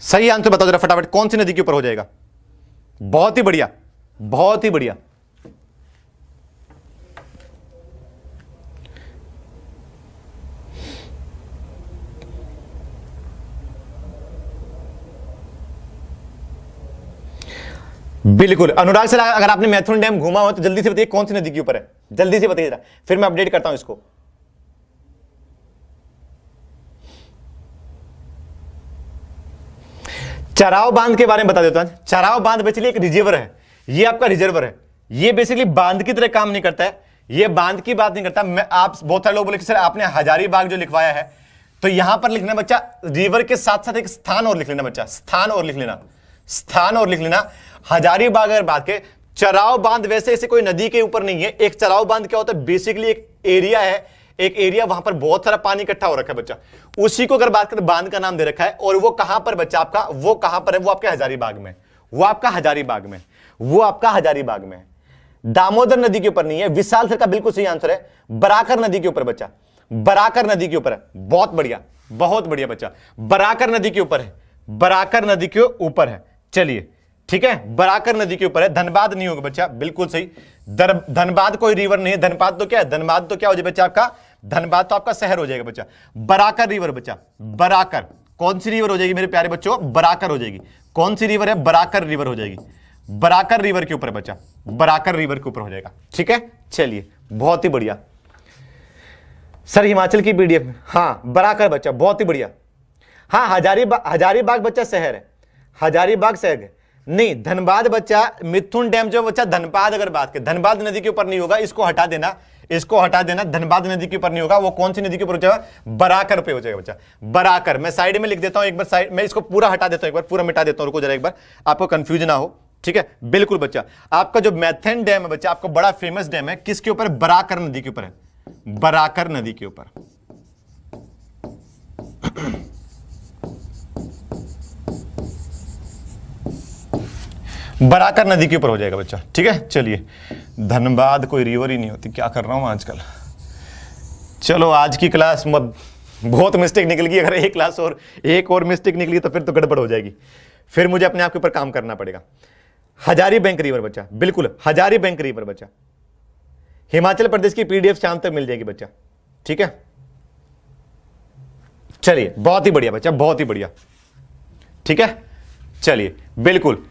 सही आंसर बताओ जरा फटाफट, कौन सी नदी के ऊपर हो जाएगा? बहुत ही बढ़िया, बहुत ही बढ़िया। बिल्कुल अनुराग सर, अगर आपने मैथुन डैम घूमा हो तो जल्दी से बताइए कौन सी नदी के ऊपर है, जल्दी से बताइए जरा, फिर मैं अपडेट करता हूं इसको। चराव बांध के बारे में बता देता हूं। चराव बांध बेसिकली एक रिजर्वर है, ये आपका रिजर्वर है, ये बेसिकली बांध की तरह काम नहीं करता है, ये बांध की बात नहीं करता। मैं आप बहुत सारे लोग बोले कि सर आपने हजारीबाग जो लिखवाया है, तो यहां पर लिखना बच्चा रिवर के साथ साथ एक स्थान और लिख लेना बच्चा, स्थान और लिख लेना, स्थान और लिख लेना। हजारीबाग अगर बात के, चराव बांध वैसे ऐसे कोई नदी के ऊपर नहीं है। एक चराव बांध क्या होता है? बेसिकली एक एरिया है, एक एरिया, वहां पर बहुत सारा पानी इकट्ठा हो रखा है बच्चा, उसी को अगर बात करें बांध का नाम दे रखा है। और वो कहां पर बच्चा आपका, वो कहां पर है, वो आपके हजारीबाग में, वो आपका हजारीबाग में, वो आपका हजारीबाग में है। दामोदर नदी के ऊपर नहीं है। विशाल सर का बिल्कुल सही आंसर है, बराकर नदी के ऊपर बच्चा, बराकर नदी के ऊपर है। बहुत बढ़िया, बहुत बढ़िया बच्चा, बराकर नदी के ऊपर है, बराकर नदी के ऊपर है। चलिए ठीक है, बराकर नदी के ऊपर है। धनबाद नहीं होगा बच्चा, बिल्कुल सही। धनबाद कोई रिवर नहीं है। धनबाद तो क्या है, धनबाद तो क्या हो जाए बच्चा आपका, धनबाद तो आपका शहर हो जाएगा बच्चा। बराकर रिवर बच्चा, बराकर कौन सी रिवर हो जाएगी मेरे प्यारे बच्चों, बराकर हो जाएगी। कौन सी रिवर है, बराकर रिवर हो जाएगी। बराकर रिवर के ऊपर बच्चा, बराकर रिवर के ऊपर हो जाएगा। ठीक है, चलिए बहुत ही बढ़िया सर, हिमाचल की पीडीएफ में, हाँ बराकर बच्चा, बहुत ही बढ़िया। हाँ हजारीबाग बच्चा शहर है, हजारीबाग शहर है। नहीं, धनबाद बच्चा, मिथुन डैम जो बच्चा, धनबाद अगर बात करें, धनबाद नदी के ऊपर नहीं होगा, इसको हटा देना, इसको हटा देना। धनबाद नदी के ऊपर नहीं होगा, वो कौन सी नदी के ऊपर हो जाएगा, बराकर पे हो जाएगा बच्चा, बराकर। मैं साइड में लिख देता हूं एक बार, साइड में इसको पूरा हटा देता हूं, एक बार पूरा मिटा देता हूं, रुको जरा एक बार, आपको कंफ्यूज ना हो। ठीक है, बिल्कुल बच्चा, आपका जो मैथन डैम है बच्चा, आपका बड़ा फेमस डैम है, किसके ऊपर, बराकर नदी के ऊपर है, बराकर नदी के ऊपर। बराकर नदी के ऊपर हो जाएगा बच्चा। ठीक है, चलिए, धनबाद कोई रिवर ही नहीं होती, क्या कर रहा हूं आजकल। चलो आज की क्लास बहुत मिस्टेक निकल गई, अगर एक और मिस्टेक निकली तो फिर तो गड़बड़ हो जाएगी, फिर मुझे अपने आप के ऊपर काम करना पड़ेगा। हजारी बैंक रिवर बच्चा, बिल्कुल हजारी बैंक रिवर बच्चा, हिमाचल प्रदेश की पीडीएफ शाम तक मिल जाएगी बच्चा। ठीक है, चलिए बहुत ही बढ़िया बच्चा, बहुत ही बढ़िया। ठीक है, चलिए बिल्कुल,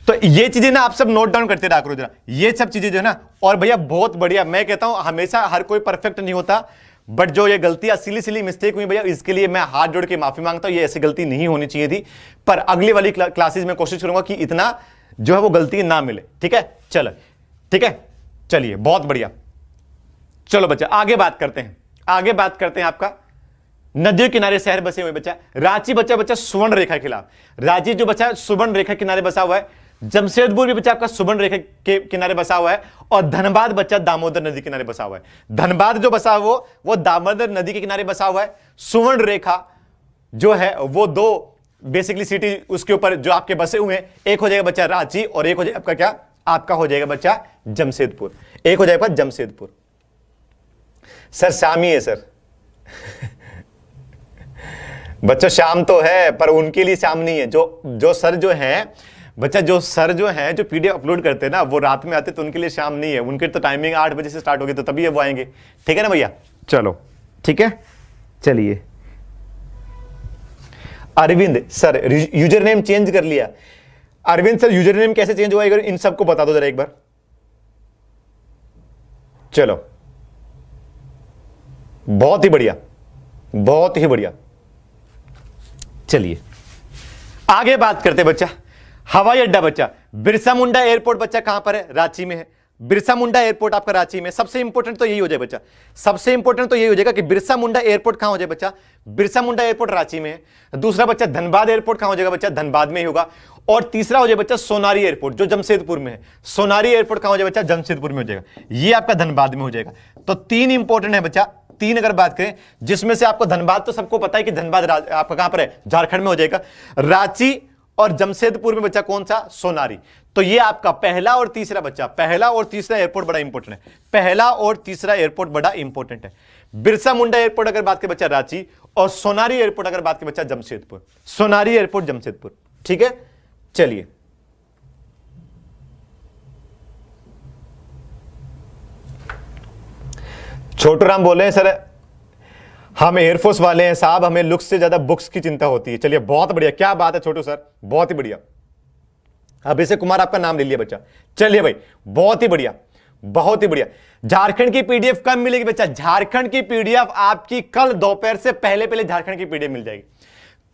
तो ये चीजें ना आप सब नोट डाउन करते रहा करो जरा, ये सब चीजें जो है ना। और भैया बहुत बढ़िया, मैं कहता हूं हमेशा हर कोई परफेक्ट नहीं होता, बट जो ये गलतियां सिली मिस्टेक हुई भैया, इसके लिए मैं हाथ जोड़ के माफी मांगता हूं। ये ऐसी गलती नहीं होनी चाहिए थी, पर अगली वाली क्लासेस में कोशिश करूंगा कि इतना जो है वो गलती ना मिले। ठीक है, चलो ठीक है, चलिए बहुत बढ़िया। चलो बच्चा आगे बात करते हैं, आगे बात करते हैं। आपका नदियों किनारे शहर बसे हुए बच्चा, रांची बच्चा सुवर्ण रेखा के खिलाफ, रांची जो बच्चा सुवर्ण रेखा किनारे बसा हुआ है। जमशेदपुर भी बच्चा आपका सुवर्ण रेखा के किनारे बसा हुआ है, और धनबाद बच्चा दामोदर नदी किनारे बसा हुआ है। धनबाद जो बसा हुआ वो दामोदर नदी के किनारे बसा हुआ है। सुवर्ण रेखा जो है वो दो बेसिकली सिटी उसके ऊपर जो आपके बसे हुए हैं, एक हो जाएगा बच्चा रांची, और एक हो जाएगा आपका क्या, आपका हो जाएगा बच्चा जमशेदपुर, एक हो जाएगा जमशेदपुर। सर शाम ही है सर बच्चों शाम तो है, पर उनके लिए शाम नहीं है। जो सर जो है बच्चा, जो सर जो है जो पीडीएफ अपलोड करते हैं ना, वो रात में आते, तो उनके लिए शाम नहीं है, उनके तो टाइमिंग 8 बजे से स्टार्ट होगी, तो तभी वो आएंगे। ठीक है ना भैया, चलो ठीक है, चलिए। Arvind sir user name change कर लिया, अरविंद सर यूजर नेम कैसे चेंज हुआ, इन सबको बता दो जरा एक बार। चलो बहुत ही बढ़िया, बहुत ही बढ़िया। चलिए आगे बात करते बच्चा, हवाई अड्डा बच्चा, बिरसा मुंडा एयरपोर्ट बच्चा कहां पर है, रांची में है। बिरसा मुंडा एयरपोर्ट आपका रांची में। सबसे इंपॉर्टेंट तो यही हो जाए बच्चा, सबसे इंपॉर्टेंट तो यही हो जाएगा कि बिरसा मुंडा एयरपोर्ट कहां हो जाए बच्चा, बिरसा मुंडा एयरपोर्ट रांची में है। दूसरा बच्चा धनबाद एयरपोर्ट कहां हो जाएगा बच्चा, धनबाद में ही होगा। और तीसरा हो जाए बच्चा सोनारी एयरपोर्ट जो जमशेदपुर में है, सोनारी एयरपोर्ट कहां हो जाए बच्चा, जमशेदपुर में हो जाएगा, ये आपका धनबाद में हो जाएगा। तो 3 इंपॉर्टेंट है बच्चा, 3 अगर बात करें, जिसमें से आपको धनबाद तो सबको पता है कि धनबाद आपका कहां पर है, झारखंड में हो जाएगा। रांची और जमशेदपुर में बच्चा कौन सा, सोनारी। तो ये आपका पहला और तीसरा बच्चा, पहला और तीसरा एयरपोर्ट बड़ा इंपॉर्टेंट है, पहला और तीसरा एयरपोर्ट बड़ा इंपॉर्टेंट है। बिरसा मुंडा एयरपोर्ट अगर बात करें बच्चा रांची, और सोनारी एयरपोर्ट अगर बात करें बच्चा जमशेदपुर, सोनारी एयरपोर्ट जमशेदपुर। ठीक है, चलिए छोटू राम बोले हैं सर हम एयरफोर्स वाले हैं साहब, हमें लुक्स से ज्यादा बुक्स की चिंता होती है। चलिए बहुत बढ़िया, क्या बात है छोटू सर, बहुत ही बढ़िया। अभिषेक कुमार आपका नाम ले लिया बच्चा, चलिए भाई बहुत ही बढ़िया, बहुत ही बढ़िया। झारखंड की पीडीएफ कब मिलेगी बच्चा, झारखंड की पीडीएफ आपकी कल दोपहर से पहले झारखंड की पीडीएफ मिल जाएगी,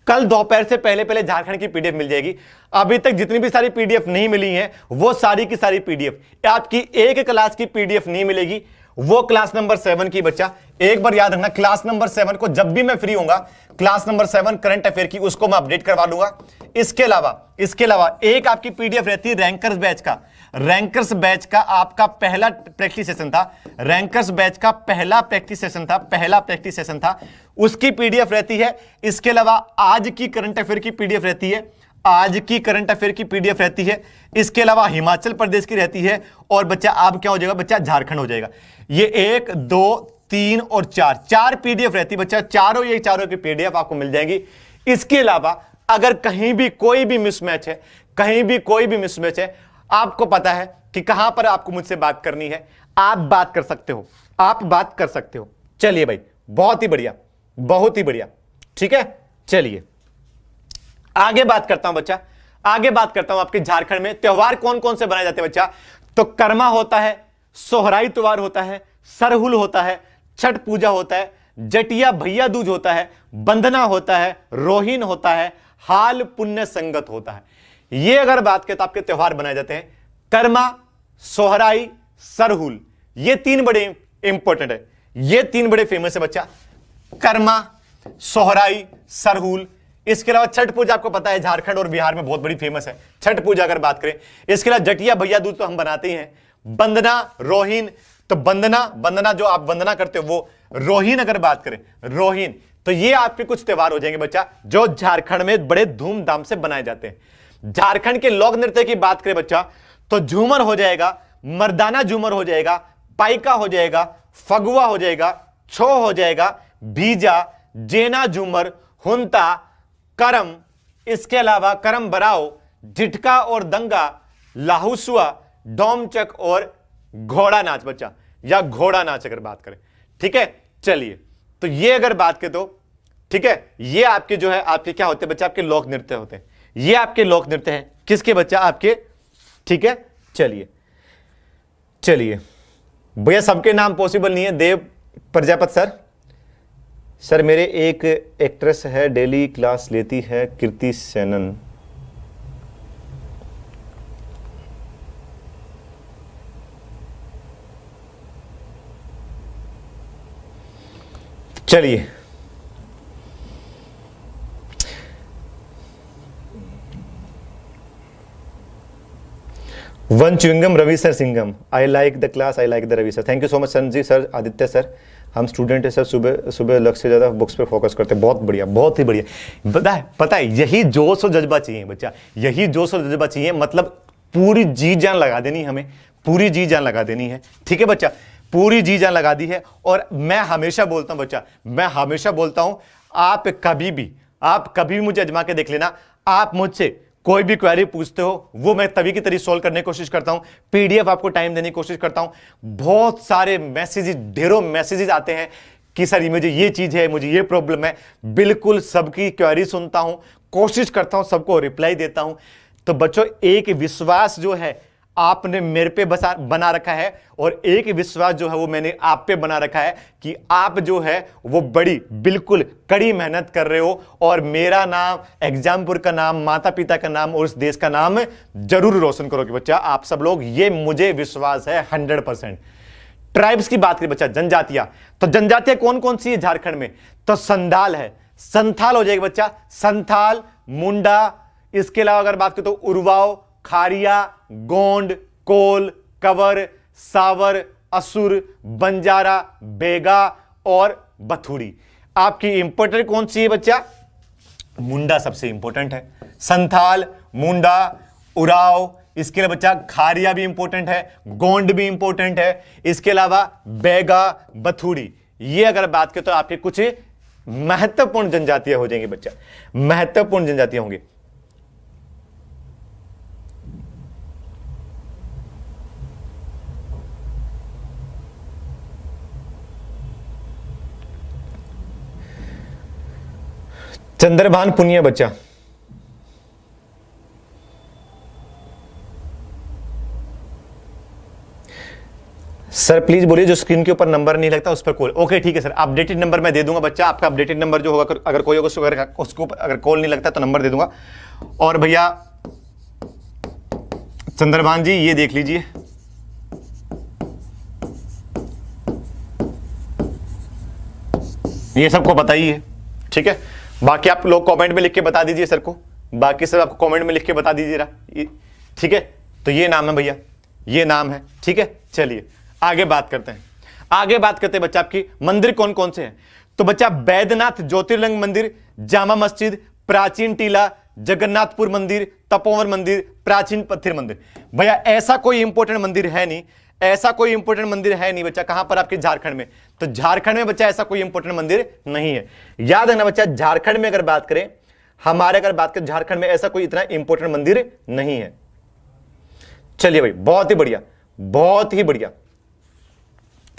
कल दोपहर से पहले झारखंड की पीडीएफ मिल जाएगी। अभी तक जितनी भी सारी पीडीएफ नहीं मिली हैं, वो सारी की सारी पीडीएफ आपकी एक क्लास की पीडीएफ नहीं मिलेगी, वो क्लास नंबर 7 की बच्चा। एक बार याद रखना, क्लास नंबर 7 को जब भी मैं फ्री होऊंगा, क्लास नंबर 7 करंट अफेयर की, उसको मैं अपडेट करवा लूंगा। इसके अलावा एक आपकी पीडीएफ रहती है रैंकर्स बैच का। रैंकर्स बैच का आपका पहला प्रैक्टिस सेशन था, रैंकर्स बैच का पहला प्रैक्टिस सेशन था, उसकी पीडीएफ रहती है। इसके अलावा आज की करंट अफेयर की पीडीएफ रहती है, इसके अलावा हिमाचल प्रदेश की रहती है, और बच्चा आप क्या हो जाएगा बच्चा, झारखंड हो जाएगा। ये 1 2 3 और 4 पीडीएफ रहती है बच्चा, चारों की पीडीएफ आपको मिल जाएगी। इसके अलावा अगर कहीं भी कोई भी मिसमैच है, आपको पता है कि कहां पर आपको मुझसे बात करनी है, आप बात कर सकते हो। चलिए भाई, बहुत ही बढ़िया, ठीक है। चलिए आगे बात करता हूं बच्चा, आपके झारखंड में त्योहार कौन कौन से बनाए जाते हैं बच्चा। तो कर्मा होता है, सोहराई त्योहार होता है, सरहुल होता है, छठ पूजा होता है, जटिया भैया दूज होता है, बंदना होता है, रोहिन होता है, हाल पुण्य संगत होता है। ये अगर बात करें तो आपके त्योहार बनाए जाते हैं कर्मा, सोहराई, सरहुल। ये 3 बड़े इंपॉर्टेंट है, ये 3 बड़े फेमस है बच्चा, कर्मा, सोहराई, सरहुल। इसके अलावा छठ पूजा आपको पता है झारखंड और बिहार में बहुत बड़ी फेमस है, छठ पूजा अगर बात करें। इसके अलावा जटिया भैया दूज तो हम बनाते ही हैं, बंदना, रोहिन। तो बंदना जो आप वंदना करते हो वो, रोहिन अगर बात करें, रोहिन। तो ये आपके कुछ त्योहार हो जाएंगे बच्चा जो झारखंड में बड़े धूमधाम से बनाए जाते हैं। झारखंड के लोक नृत्य की बात करें बच्चा तो झूमर हो जाएगा, मर्दाना झूमर हो जाएगा, पाइका हो जाएगा, फगुआ हो जाएगा, छो हो जाएगा, बीजा, जेना झूमर, हुंता, करम। इसके अलावा करम बराव, झिटका और दंगा, लाहुसुआ, डोमचक और घोड़ा नाच बच्चा, या घोड़ा नाच अगर बात करें, ठीक है। चलिए, तो ये अगर बात करें तो ठीक है, ये आपके जो है आपके क्या होते हैं बच्चा, आपके लोक नृत्य होते हैं। ये आपके लोक नृत्य हैं किसके बच्चा, आपके, ठीक है। चलिए भैया, सबके नाम पॉसिबल नहीं है। देव प्रजापत सर मेरे एक एक्ट्रेस है, डेली क्लास लेती है, कीर्ति सेनन। चलिए, one chewing gum, Ravi sir Singham. I like the class, I like the Ravi sir. Thank you so much sir ji. Sir Aditya sir, हम स्टूडेंट है सर, सुबह लक्ष्य से ज़्यादा बुक्स पे फोकस करते हैं। बहुत बढ़िया, बहुत ही बढ़िया। पता है यही जोश और जज्बा चाहिए बच्चा, यही जोश और जज्बा चाहिए। मतलब पूरी जी जान लगा देनी, हमें पूरी जी जान लगा देनी है, ठीक है बच्चा, पूरी जी जान लगा दी है। और मैं हमेशा बोलता हूं बच्चा, मैं हमेशा बोलता हूं, आप कभी भी मुझे आजमा के देख लेना। आप मुझसे कोई भी क्वेरी पूछते हो वो मैं तभी की तरी सॉल्व करने की कोशिश करता हूं, पीडीएफ आपको टाइम देने की कोशिश करता हूं। बहुत सारे मैसेजेस, ढेरों मैसेजेस आते हैं कि सर मुझे ये चीज है, मुझे ये प्रॉब्लम है। बिल्कुल सबकी क्वेरी सुनता हूं, कोशिश करता हूं, सबको रिप्लाई देता हूं। तो बच्चों, एक विश्वास जो है आपने मेरे पे बना रखा है, और एक विश्वास जो है वो मैंने आप पे बना रखा है कि आप जो है वो बड़ी बिल्कुल कड़ी मेहनत कर रहे हो, और मेरा नाम, एग्जामपुर का नाम, माता पिता का नाम और इस देश का नाम जरूर रोशन करोगे बच्चा आप सब लोग, ये मुझे विश्वास है 100%। ट्राइब्स की बात करें बच्चा, जनजातियां, तो जनजातियां कौन कौन सी है झारखंड में, तो संथाल है, संथाल हो जाएगा बच्चा, संथाल, मुंडा। इसके अलावा अगर बात करें तो उर्वाव, खारिया, गोंड, कोल, कवर, सावर, असुर, बंजारा, बेगा और बथुड़ी। आपकी इंपॉर्टेंट कौन सी है बच्चा, मुंडा सबसे इंपॉर्टेंट है, संथाल, मुंडा, उराव। इसके अलावा बच्चा खारिया भी इंपॉर्टेंट है, गोंड भी इंपॉर्टेंट है। इसके अलावा बेगा, बथुड़ी। ये अगर बात करें तो आपके कुछ महत्वपूर्ण जनजातियां हो जाएंगी बच्चा, महत्वपूर्ण जनजातियां होंगी। चंद्रभान पुनिया बच्चा, सर प्लीज बोलिए जो स्क्रीन के ऊपर नंबर नहीं लगता उस पर कॉल। ओके ठीक है सर, अपडेटेड नंबर मैं दे दूंगा बच्चा, आपका अपडेटेड नंबर जो होगा, अगर कोई होगा उसको अगर कॉल नहीं लगता तो नंबर दे दूंगा। और भैया चंद्रभान जी ये देख लीजिए, ये सबको पता ही है, ठीक है। बाकी आप लोग कमेंट में लिख के बता दीजिए सर को, बाकी सब आपको कमेंट में लिख के बता दीजिएगा, ठीक है। तो ये नाम है भैया, ये नाम है, ठीक है। चलिए आगे बात करते हैं, आगे बात करते हैं बच्चा आपकी मंदिर कौन कौन से हैं। तो बच्चा बैद्यनाथ ज्योतिर्लिंग मंदिर, जामा मस्जिद, प्राचीन टीला, जगन्नाथपुर मंदिर, तपोवन मंदिर, प्राचीन पत्थर मंदिर। भैया ऐसा कोई इंपॉर्टेंट मंदिर है नहीं, ऐसा कोई इंपॉर्टेंट मंदिर है नहीं बच्चा। कहां पर? आपके झारखंड में। तो झारखंड में बच्चा ऐसा कोई इंपॉर्टेंट मंदिर नहीं है, याद है ना बच्चा। झारखंड में अगर बात करें, हमारे अगर बात करें झारखंड में ऐसा कोई इतना इंपॉर्टेंट मंदिर नहीं है। चलिए भाई, बहुत ही बढ़िया, बहुत ही बढ़िया,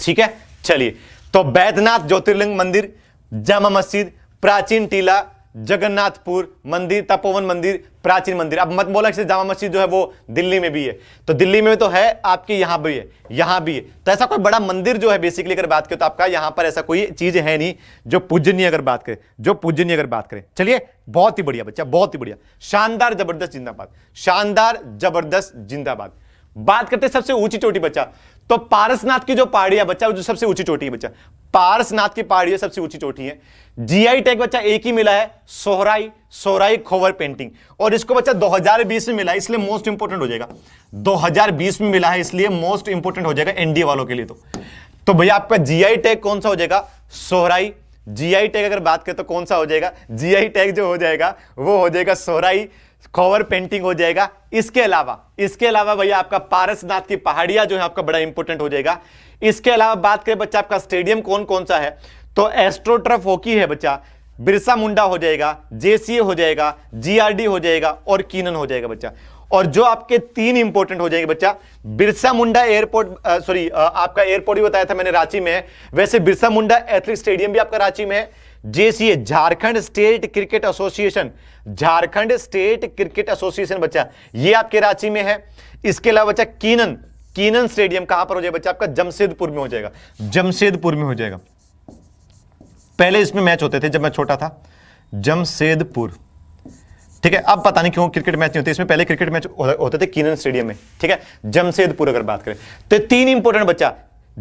ठीक है। चलिए, तो बैद्यनाथ ज्योतिर्लिंग मंदिर, जामा मस्जिद, प्राचीन टीला, जगन्नाथपुर मंदिर, तपोवन मंदिर, प्राचीन मंदिर। अब मत बोला कि जामा मस्जिद जो है वो दिल्ली में भी है, तो दिल्ली में तो है, आपके यहां भी है, यहां भी है। तो ऐसा कोई बड़ा मंदिर जो है बेसिकली अगर बात करें तो आपका यहां पर ऐसा कोई चीज है नहीं जो पूजनीय अगर बात करें, जो पूजनीय अगर बात करें। चलिए, बहुत ही बढ़िया बच्चा, बहुत ही बढ़िया, शानदार जबरदस्त जिंदाबाद, शानदार जबरदस्त जिंदाबाद। बात करते हैं सबसे ऊंची चोटी बच्चा, तो पारसनाथ की जो पहाड़ी है बच्चा, वो जो सबसे ऊंची चोटी है बच्चा, पारसनाथ की पहाड़ी है, सबसे ऊंची चोटी है। जीआई टैग बच्चा एक ही मिला है, सोहराई, सोहराई खोवर पेंटिंग, और इसको बच्चा 2020 में मिला है, इसलिए मोस्ट इंपोर्टेंट हो जाएगा। 2020 में मिला है इसलिए मोस्ट इंपोर्टेंट हो जाएगा एनडीए वालों के लिए। तो भैया आपका जीआई टैग कौन सा हो जाएगा? सोहराई। जीआई टैग अगर बात करें तो कौन सा हो जाएगा? जीआई टैग जो हो जाएगा वो हो जाएगा सोहराई खोवर पेंटिंग हो जाएगा। इसके अलावा भैया आपका पारसनाथ की पहाड़ियां जो है आपका बड़ा इंपॉर्टेंट हो जाएगा। इसके अलावा बात करें बच्चा आपका स्टेडियम कौन कौन सा है, तो एस्ट्रोटर्फ हॉकी है बच्चा, बिरसा मुंडा हो जाएगा, जेसीए हो जाएगा, जीआरडी हो जाएगा और कीनन हो जाएगा बच्चा। और जो आपके तीन इंपॉर्टेंट हो जाएंगे बच्चा, बिरसा मुंडा एयरपोर्ट, आपका एयरपोर्ट भी बताया था मैंने, रांची में है। वैसे बिरसा मुंडा एथलेटिक स्टेडियम भी आपका रांची में है। JCA, Jharkhand state cricket association, Jharkhand state cricket association बच्चा, ये आपके रांची में है। इसके अलावा बच्चा कीनन स्टेडियम कहां पर हो जाएगा बच्चा? आपका जमशेदपुर में हो जाएगा, जमशेदपुर में हो जाएगा। पहले इसमें मैच होते थे जब मैं छोटा था, जमशेदपुर, ठीक है। अब पता नहीं क्यों क्रिकेट मैच नहीं होते, इसमें पहले क्रिकेट मैच होते थे कीनन स्टेडियम में, ठीक है। जमशेदपुर अगर बात करें तो तीन इंपॉर्टेंट बच्चा,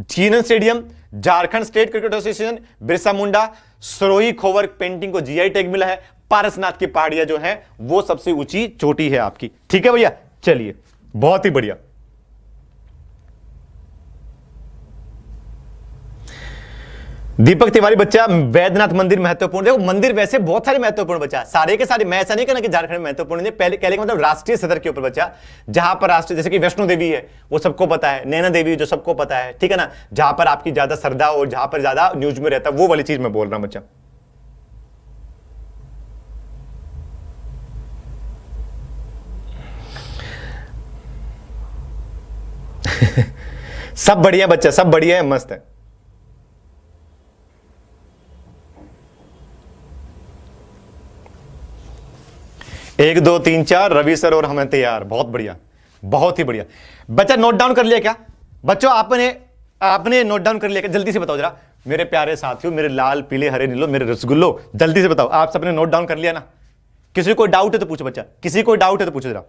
Keenan stadium, Jharkhand state cricket association, Birsa Munda, Sohrai Khovar painting को जीआई टैग मिला है। पारसनाथ की पहाड़ियां जो है वो सबसे ऊंची चोटी है आपकी, ठीक है भैया। चलिए, बहुत ही बढ़िया। दीपक तिवारी बच्चा, वैद्यनाथ मंदिर महत्वपूर्ण। देखो मंदिर वैसे बहुत सारे महत्वपूर्ण बच्चा, सारे के सारे, मैं ऐसा नहीं कहना कि झारखंड में महत्वपूर्ण है, पहले कहने का मतलब राष्ट्रीय सदर के ऊपर बच्चा, जहां पर राष्ट्रीय, जैसे कि वैष्णो देवी है वो सबको पता है, नैना देवी जो सबको पता है, ठीक है ना, जहां पर आपकी ज्यादा श्रद्धा और जहां पर ज्यादा न्यूज में रहता है, वो वाली चीज मैं बोल रहा हूं बच्चा। सब बढ़िया बच्चा, सब बढ़िया है, मस्त है। एक दो तीन चार, रवि सर और हमें तैयार, बहुत बढ़िया, बहुत ही बढ़िया बच्चा। नोट डाउन कर लिया क्या बच्चों? आपने नोट डाउन कर लिया क्या? जल्दी से बताओ जरा मेरे प्यारे साथियों, मेरे लाल पीले हरे नीलो, मेरे रसगुल्लो, जल्दी से बताओ आप सबने नोट डाउन कर लिया ना? किसी को डाउट है तो पूछो बच्चा, किसी को डाउट है तो पूछो जरा,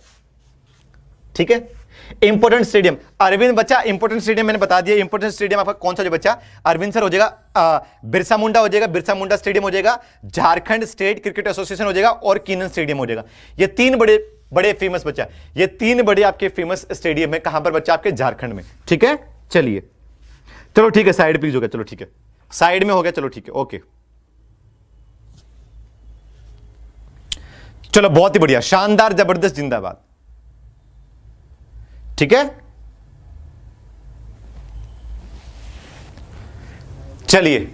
ठीक है। इंपोर्टेंट स्टेडियम अरविंद बच्चा, इंपोर्टेंट स्टेडियम मैंने बता दिया। इंपोर्टेंट स्टेडियम आपका कौन सा हो बच्चा? अरविंद सर हो जाएगा, बिरसा मुंडा हो जाएगा, बिरसा मुंडा स्टेडियम हो जाएगा, झारखंड स्टेट क्रिकेट एसोसिएशन हो जाएगा और कीनन स्टेडियम हो जाएगा। ये तीन बड़े बड़े फेमस बच्चा, ये तीन बड़े आपके फेमस स्टेडियम है। कहां पर बच्चा? आपके झारखंड में, ठीक है। चलिए, चलो ठीक है, साइड प्लीज हो गया, चलो ठीक है, साइड में हो गया, चलो ठीक है, ओके। चलो बहुत ही बढ़िया, शानदार जबरदस्त जिंदाबाद, ठीक है। चलिए,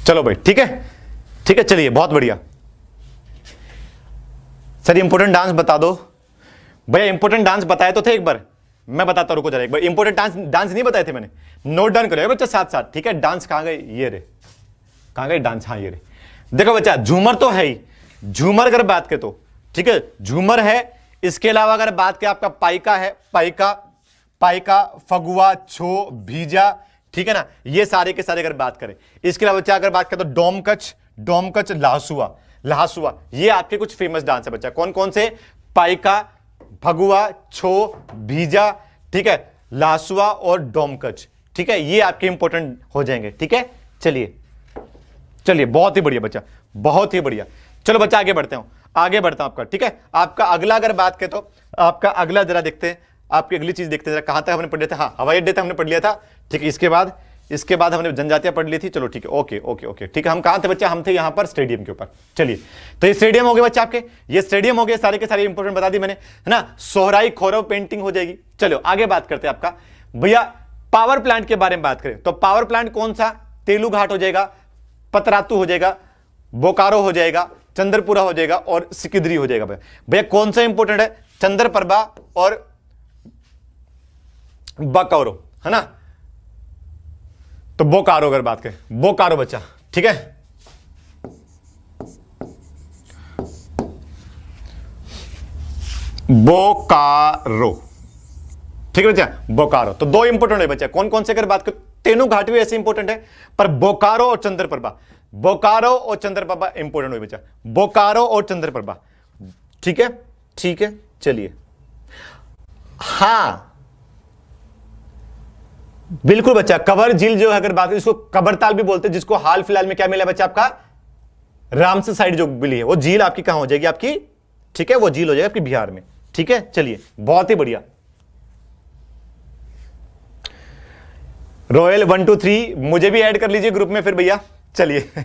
चलो भाई, ठीक है, ठीक है। चलिए, बहुत बढ़िया सर। इंपोर्टेंट डांस बता दो भैया, इंपोर्टेंट डांस बताए तो थे एक बार, मैं बताता हूं, रुको जरा एक बार। इंपोर्टेंट डांस नहीं बताए थे मैंने, नोट डाउन करो बच्चा साथ साथ, ठीक है। डांस कहां गए? ये रे, कहां गए डांस? हाँ ये रे, देखो बच्चा, झूमर तो है ही, झूमर अगर बात करें तो ठीक है, झूमर है। इसके अलावा अगर बात करें आपका पाइका है, पाइका, पाइका, फगुआ, छो, भीजा, ठीक है ना, ये सारे के सारे अगर बात करें। इसके अलावा बच्चा अगर बात करें तो डोमकच, डोमकच, लहसुआ, लहसुआ, ये आपके कुछ फेमस डांस है बच्चा। कौन कौन से? पाइका, फगुआ, छो, भीजा, ठीक है, लहसुआ और डोमकच, ठीक है, ये आपके इंपॉर्टेंट हो जाएंगे। ठीक है, चलिए चलिए, बहुत ही बढ़िया बच्चा, बहुत ही बढ़िया। चलो बच्चा आगे बढ़ते हैं, आगे बढ़ता हूं आपका। ठीक है, आपका अगला अगर बात करें तो आपका अगला जरा देखते हैं, आपकी अगली चीज देखते हैं जरा, कहां तक हमने पढ़ लिया था? हाँ, हवाई अड्डे तक हमने पढ़ लिया था। ठीक है, इसके बाद हमने जनजातियां पढ़ ली थी। चलो ठीक है, ओके ओके ओके, ठीक है, हम कहां थे बच्चा? हम थे यहां पर स्टेडियम के ऊपर। चलिए, तो ये स्टेडियम हो गए बच्चा आपके, ये स्टेडियम हो गए, सारे के सारे इंपोर्टेंट बता दी मैंने, है ना। सोहराई खोरव पेंटिंग हो जाएगी। चलो आगे बात करते हैं आपका भैया पावर प्लांट के बारे में बात करें तो पावर प्लांट कौन सा? तेलू घाट हो जाएगा, पतरातू हो जाएगा, बोकारो हो जाएगा, चंद्रपुरा हो जाएगा और सिकिदरी हो जाएगा। भैया कौन सा इंपोर्टेंट है? चंद्रप्रभा और बोकारो, है ना। तो बोकारो अगर बात करें, बोकारो बच्चा, ठीक है, बोकारो, ठीक है बच्चा, बोकारो। तो दो इंपोर्टेंट है बच्चा। कौन कौन से अगर बात करें, तेनू घाट भी ऐसे इंपोर्टेंट है, पर बोकारो और चंद्रप्रभा, बोकारो और चंद्रप्रभा इंपोर्टेंट हुई बच्चा, बोकारो और चंद्रप्रभा। ठीक है, ठीक है, चलिए। हां बिल्कुल बच्चा, कवर झील जो है अगर बात करें, इसको कबरताल भी बोलते हैं, जिसको हाल फिलहाल में क्या मिला बच्चा आपका? रामसर साइड जो मिली है वो झील आपकी कहां हो जाएगी आपकी? ठीक है, वो झील हो जाएगी आपकी बिहार में। ठीक है, चलिए, बहुत ही बढ़िया। रॉयल 1 2 3 मुझे भी ऐड कर लीजिए ग्रुप में फिर भैया। चलिए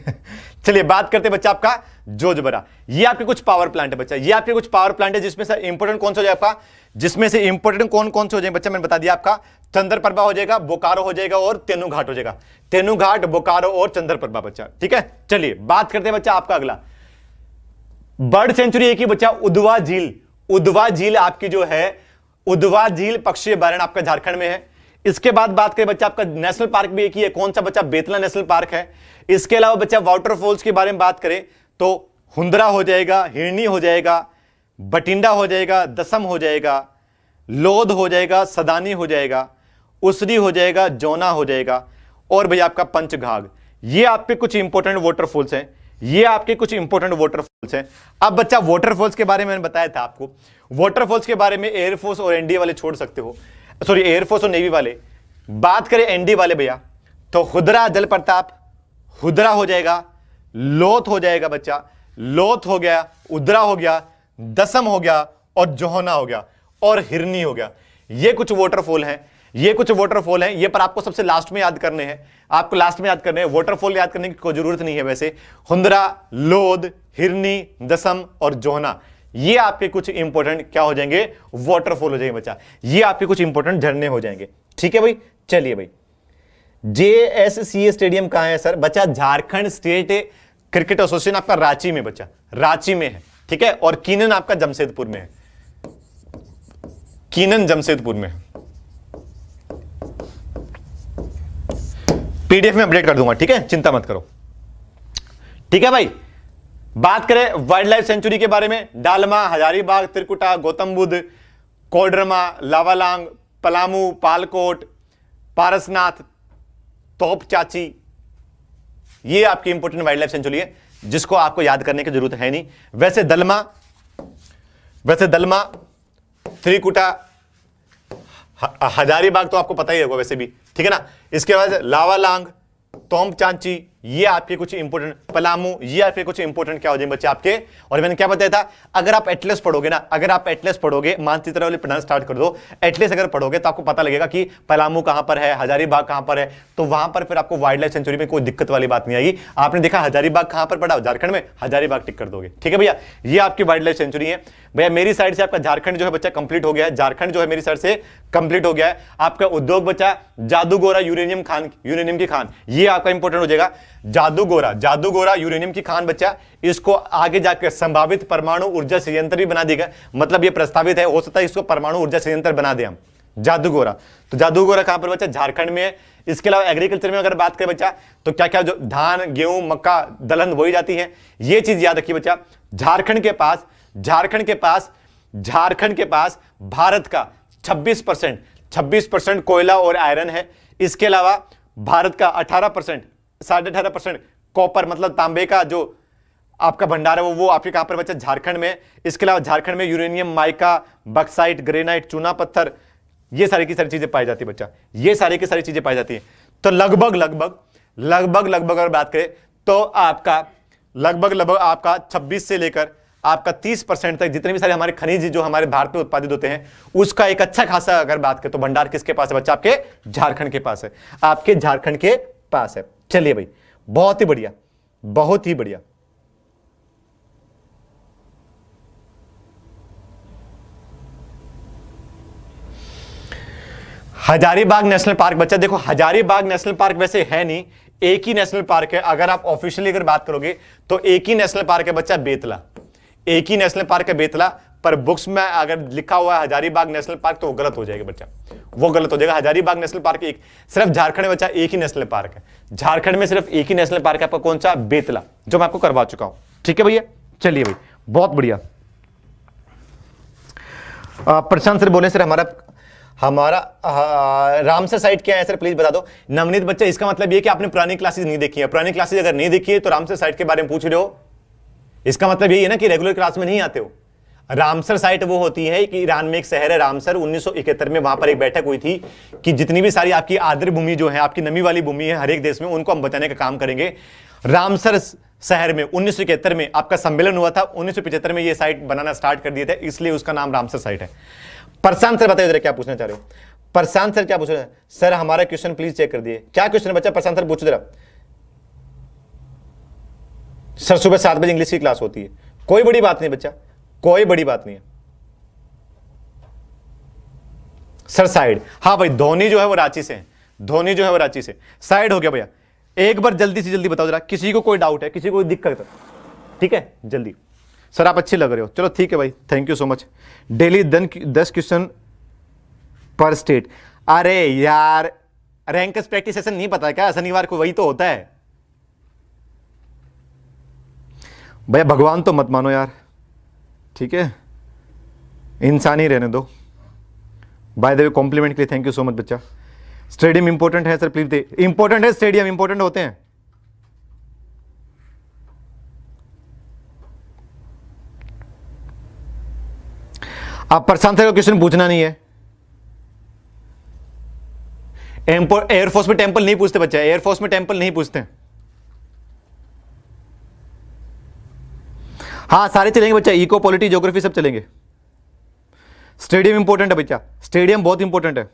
चलिए बात करते हैं बच्चा आपका जोजबरा। ये आपके कुछ पावर प्लांट है बच्चा, ये आपके कुछ पावर प्लांट है, जिसमें से इंपोर्टेंट कौन सा हो जाएगा आपका? जिसमें से इंपोर्टेंट कौन कौन से हो जाएंगे बच्चा? मैंने बता दिया आपका, चंद्रप्रभा हो जाएगा, बोकारो हो जाएगा और तेनू घाट हो जाएगा। तेनू घाट, बोकारो और चंद्रप्रभा बच्चा। ठीक है, चलिए बात करते हैं बच्चा आपका अगला बर्ड सेंचुरी एक ही बच्चा, उदवा झील। उदवा झील आपकी जो है, उदवा झील पक्षी अभयारण्य आपका झारखंड में है। इसके बाद बात करें बच्चा आपका नेशनल पार्क भी एक ही है, कौन सा बच्चा? बेतला नेशनल पार्क है। इसके अलावा बच्चा वाटरफॉल्स के बारे में बात करें तो हुंदरा हो जाएगा, हिरनी हो जाएगा, बटिंडा हो जाएगा, दसम हो जाएगा, लोध हो जाएगा, सदानी हो जाएगा, उसरी हो जाएगा, जोना हो जाएगा और भैया आपका पंचघाघ। ये आपके कुछ इंपोर्टेंट वाटरफॉल्स हैं, ये आपके कुछ इंपोर्टेंट वाटरफॉल्स हैं। अब बच्चा वाटरफॉल्स के बारे में मैंने बताया था आपको, वाटरफॉल्स के बारे में एयरफोर्स और एनडी वाले छोड़ सकते हो, सॉरी एयरफोर्स और नेवी वाले। बात करें एनडी वाले भैया तो हुदरा जल प्रताप, हुदरा हो जाएगा, लोथ हो जाएगा बच्चा, लोथ हो गया, उदरा हो गया, दसम हो गया और जोहना हो गया और हिरनी हो गया। ये कुछ वाटरफॉल हैं, ये कुछ वाटरफॉल हैं, ये पर आपको सबसे लास्ट में याद करने हैं, आपको लास्ट में याद करने हैं। वाटरफॉल याद करने की कोई जरूरत नहीं है वैसे। हुंदरा, लोध, हिरनी, दसम और जोहना, ये आपके कुछ इंपोर्टेंट क्या हो जाएंगे? वाटरफॉल हो जाएंगे बच्चा, ये आपके कुछ इंपोर्टेंट झरने हो जाएंगे। ठीक है भाई, चलिए भाई। JSCA स्टेडियम कहां है सर? बच्चा झारखंड स्टेट क्रिकेट एसोसिएशन आपका रांची में बच्चा, रांची में है। ठीक है, और कीनन आपका जमशेदपुर में है, कीनन जमशेदपुर में। PDF में अपडेट कर दूंगा, ठीक है, चिंता मत करो। ठीक है भाई, बात करें वाइल्ड लाइफ सेंचुरी के बारे में, डालमा, हजारीबाग, त्रिकुटा, गौतम बुद्ध, कोडरमा, लावालांग, पलामू, पालकोट, पारसनाथ, तोप चाची, ये आपकी इंपोर्टेंट वाइल्ड लाइफ सेंचुरी है जिसको आपको याद करने की जरूरत है नहीं। वैसे दलमा, त्रिकुटा, हजारीबाग तो आपको पता ही होगा वैसे भी, ठीक है ना। इसके बाद लावालांग, तोंप चांची, ये आपके कुछ इंपोर्टेंट, पलामू, ये आपके कुछ इंपोर्टेंट क्या हो जाएंगे बच्चे आपके। और मैंने क्या बताया था, अगर आप एटलस पढ़ोगे ना, अगर आप एटलस पढ़ोगे, मानचित्र वाले पढ़ना स्टार्ट कर दो, एटलस अगर पढ़ोगे तो आपको पता लगेगा कि पलामू कहां पर है, हजारीबाग कहां पर है, तो वहां पर फिर आपको वाइल्ड लाइफ सेंचुरी में कोई दिक्कत वाली बात नहीं आएगी। आपने देखा हजारीबाग कहां पर पड़ा? झारखंड में, हजारीबाग टिक कर दोगे। ठीक है भैया, ये आपकी वाइल्ड लाइफ सेंचुरी है। भैया मेरी साइड से आपका झारखंड जो है बच्चा कंप्लीट हो गया है, झारखंड जो है मेरी साइड से कंप्लीट हो गया है। आपका उद्योग बचा जादूगोरा यूरेनियम खान, यूरेनियम की खान, ये आपका इंपोर्टेंट हो जाएगा। जादूगोरा यूरेनियम की खान बच्चा, इसको आगे जाकर संभावित परमाणु ऊर्जा संयंत्र भी बना देगा, मतलब ये प्रस्तावित है, हो सकता है इसको परमाणु ऊर्जा संयंत्र बना दे हम, जादूगोरा। तो जादूगोरा कहां पर बच्चा? झारखंड में है। इसके अलावा एग्रीकल्चर में अगर बात करें बच्चा तो क्या क्या, जो धान, गेहूं, मक्का, दलहन वही जाती है, ये चीज याद रखिए बच्चा। झारखंड के पास भारत का 26% 26% कोयला और आयरन है। इसके अलावा भारत का 18%, 18.5% कॉपर मतलब तांबे का जो आपका भंडार है वो आपके कहां पर बच्चा, झारखंड में। इसके अलावा झारखंड में यूरेनियम, माइका, बक्साइट, ग्रेनाइट, चूना पत्थर, ये सारी की सारी चीजें पाई जाती है बच्चा, ये सारी की सारी चीजें पाई जाती है। तो लगभग अगर बात करें तो आपका लगभग आपका 26 से लेकर आपका 30% तक जितने भी सारे हमारे खनिज जो हमारे भारत में उत्पादित होते हैं उसका एक अच्छा खासा अगर बात करें तो भंडार किसके पास है बच्चा, आपके झारखंड के पास है, आपके झारखंड के पास है। चलिए भाई, बहुत ही बढ़िया, बहुत ही बढ़िया। हजारीबाग नेशनल पार्क बच्चा, देखो हजारीबाग नेशनल पार्क वैसे है नहीं, एक ही नेशनल पार्क है। अगर आप ऑफिशियली अगर बात करोगे तो एक ही नेशनल पार्क है बच्चा, बेतला, एक ही नेशनल पार्क है बेतला। पर बुक्स में अगर लिखा हुआ है हजारीबाग नेशनल पार्क तो वो गलत हो जाएगा बच्चा, वो गलत हो जाएगा। हजारीबाग नेशनल पार्क एक सिर्फ झारखंड में बच्चा एक ही नेशनल पार्क है, झारखंड में सिर्फ एक ही नेशनल पार्क है आपका, कौन सा, बेतला, जो मैं आपको करवा चुका हूं। ठीक है भैया, चलिए भाई, बहुत बढ़िया। प्रशांत सर बोले सर हमारा रामसर साइट क्या है सर, प्लीज बता दो। नवनीत बच्चा, इसका मतलब ये कि आपने पुरानी क्लासेस नहीं देखी है, पुरानी क्लासेस अगर नहीं देखी है तो रामसर साइट के बारे में पूछ रहे हो, इसका मतलब यही है ना कि रेगुलर क्लास में नहीं आते हो। रामसर साइट वो होती है कि ईरान में एक शहर है रामसर, 1971 में वहां पर एक बैठक हुई थी कि जितनी भी सारी आपकी आर्द्र भूमि जो है, आपकी नमी वाली भूमि है हर एक देश में, उनको हम बचाने का काम करेंगे। रामसर शहर में 1971 में आपका सम्मेलन हुआ था, 1975 में ये साइट बनाना स्टार्ट कर दिए थे, इसलिए उसका नाम रामसर साइट है। प्रशांत सर बताइए जरा क्या पूछना चाह रहे हो। प्रशांत सर क्या पूछ रहे हैं, सर हमारा क्वेश्चन प्लीज चेक कर दिए। क्या क्वेश्चन है बच्चा, प्रशांत सर पूछो जरा। सर सुबह 7 बजे इंग्लिश की क्लास होती है, कोई बड़ी बात नहीं बच्चा, कोई बड़ी बात नहीं है। सर साइड, हाँ भाई, धोनी जो है वो रांची से है, धोनी जो है वो रांची से। साइड हो गया भैया, एक बार जल्दी से जल्दी बताओ जरा, किसी को कोई डाउट है, किसी को कोई दिक्कत है, ठीक है जल्दी। सर आप अच्छे लग रहे हो, चलो ठीक है भाई, thank you so much. Daily 10 question पर स्टेट, अरे यार रैंक प्रैक्टिस सेशन नहीं पता है क्या, शनिवार को वही तो होता है भैया, भगवान तो मत मानो यार, ठीक है, इंसान ही रहने दो। बाय द वे कॉम्प्लीमेंट के लिए थैंक यू सो मच बच्चा। स्टेडियम इंपॉर्टेंट है सर, प्लीज दे, इंपॉर्टेंट है स्टेडियम, इंपॉर्टेंट होते हैं। आप प्रशांत सर का क्वेश्चन पूछना नहीं है। एयरफोर्स में टेंपल नहीं पूछते बच्चा, एयरफोर्स में टेंपल नहीं पूछते। हाँ सारे चलेंगे बच्चा, इको, पॉलिटी, ज्योग्राफी सब चलेंगे। स्टेडियम इंपॉर्टेंट है बच्चा, स्टेडियम बहुत इंपॉर्टेंट है।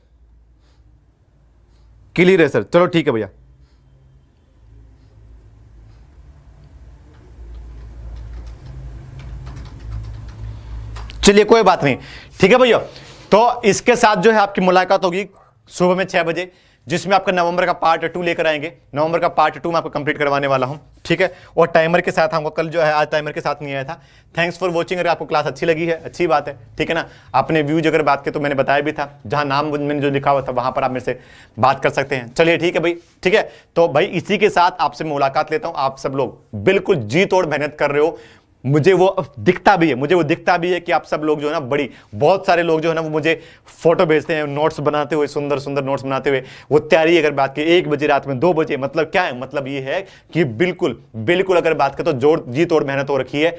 क्लियर है सर, चलो ठीक है भैया। चलिए कोई बात नहीं, ठीक है भैया। तो इसके साथ जो है आपकी मुलाकात होगी सुबह में 6 बजे, जिसमें आपका नवंबर का पार्ट 2 लेकर आएंगे। नवंबर का पार्ट 2 मैं आपको कंप्लीट करवाने वाला हूं, ठीक है, और टाइमर के साथ। हमको कल जो है आज टाइमर के साथ नहीं आया था। Thanks for watching. अगर आपको क्लास अच्छी लगी है, अच्छी बात है, ठीक है ना। आपने व्यूज अगर बात की तो मैंने बताया भी था, जहां नाम मैंने जो लिखा हुआ था वहां पर आप मेरे से बात कर सकते हैं। चलिए ठीक है भाई, ठीक है। तो भाई इसी के साथ आपसे मुलाकात लेता हूं। आप सब लोग बिल्कुल जी तोड़ मेहनत कर रहे हो, मुझे वो दिखता भी है, मुझे वो दिखता भी है कि आप सब लोग जो है ना, बहुत सारे लोग जो है ना वो मुझे फोटो भेजते हैं नोट्स बनाते हुए, सुंदर सुंदर नोट्स बनाते हुए। वो तैयारी अगर बात की 1 बजे रात में, 2 बजे, मतलब क्या है, मतलब ये है कि बिल्कुल अगर बात करें तो जोड़ जी तोड़ मेहनत हो रखी है।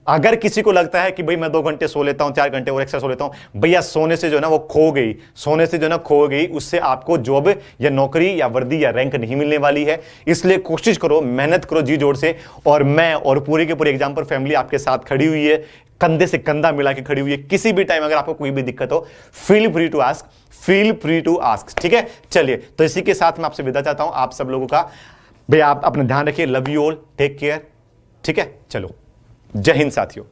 अगर किसी को लगता है कि भाई मैं 2 घंटे सो लेता हूं, 4 घंटे और एक्स्ट्रा सो लेता हूं, भैया सोने से जो है ना वो खो गई, सोने से जो है ना खो गई, उससे आपको जॉब या नौकरी या वर्दी या रैंक नहीं मिलने वाली है। इसलिए कोशिश करो, मेहनत करो जी जोड़ से। और मैं और पूरी के पूरी एग्जाम पर फैमिली आपके साथ खड़ी हुई है, कंधे से कंधा मिला के खड़ी हुई है। किसी भी टाइम अगर आपको कोई भी दिक्कत हो, फील फ्री टू आस्क, ठीक है। चलिए, तो इसी के साथ मैं आपसे विदा चाहता हूं, आप सब लोगों का। भैया आप अपना ध्यान रखिए, love you all, take care, ठीक है। चलो, जय हिंद साथियों।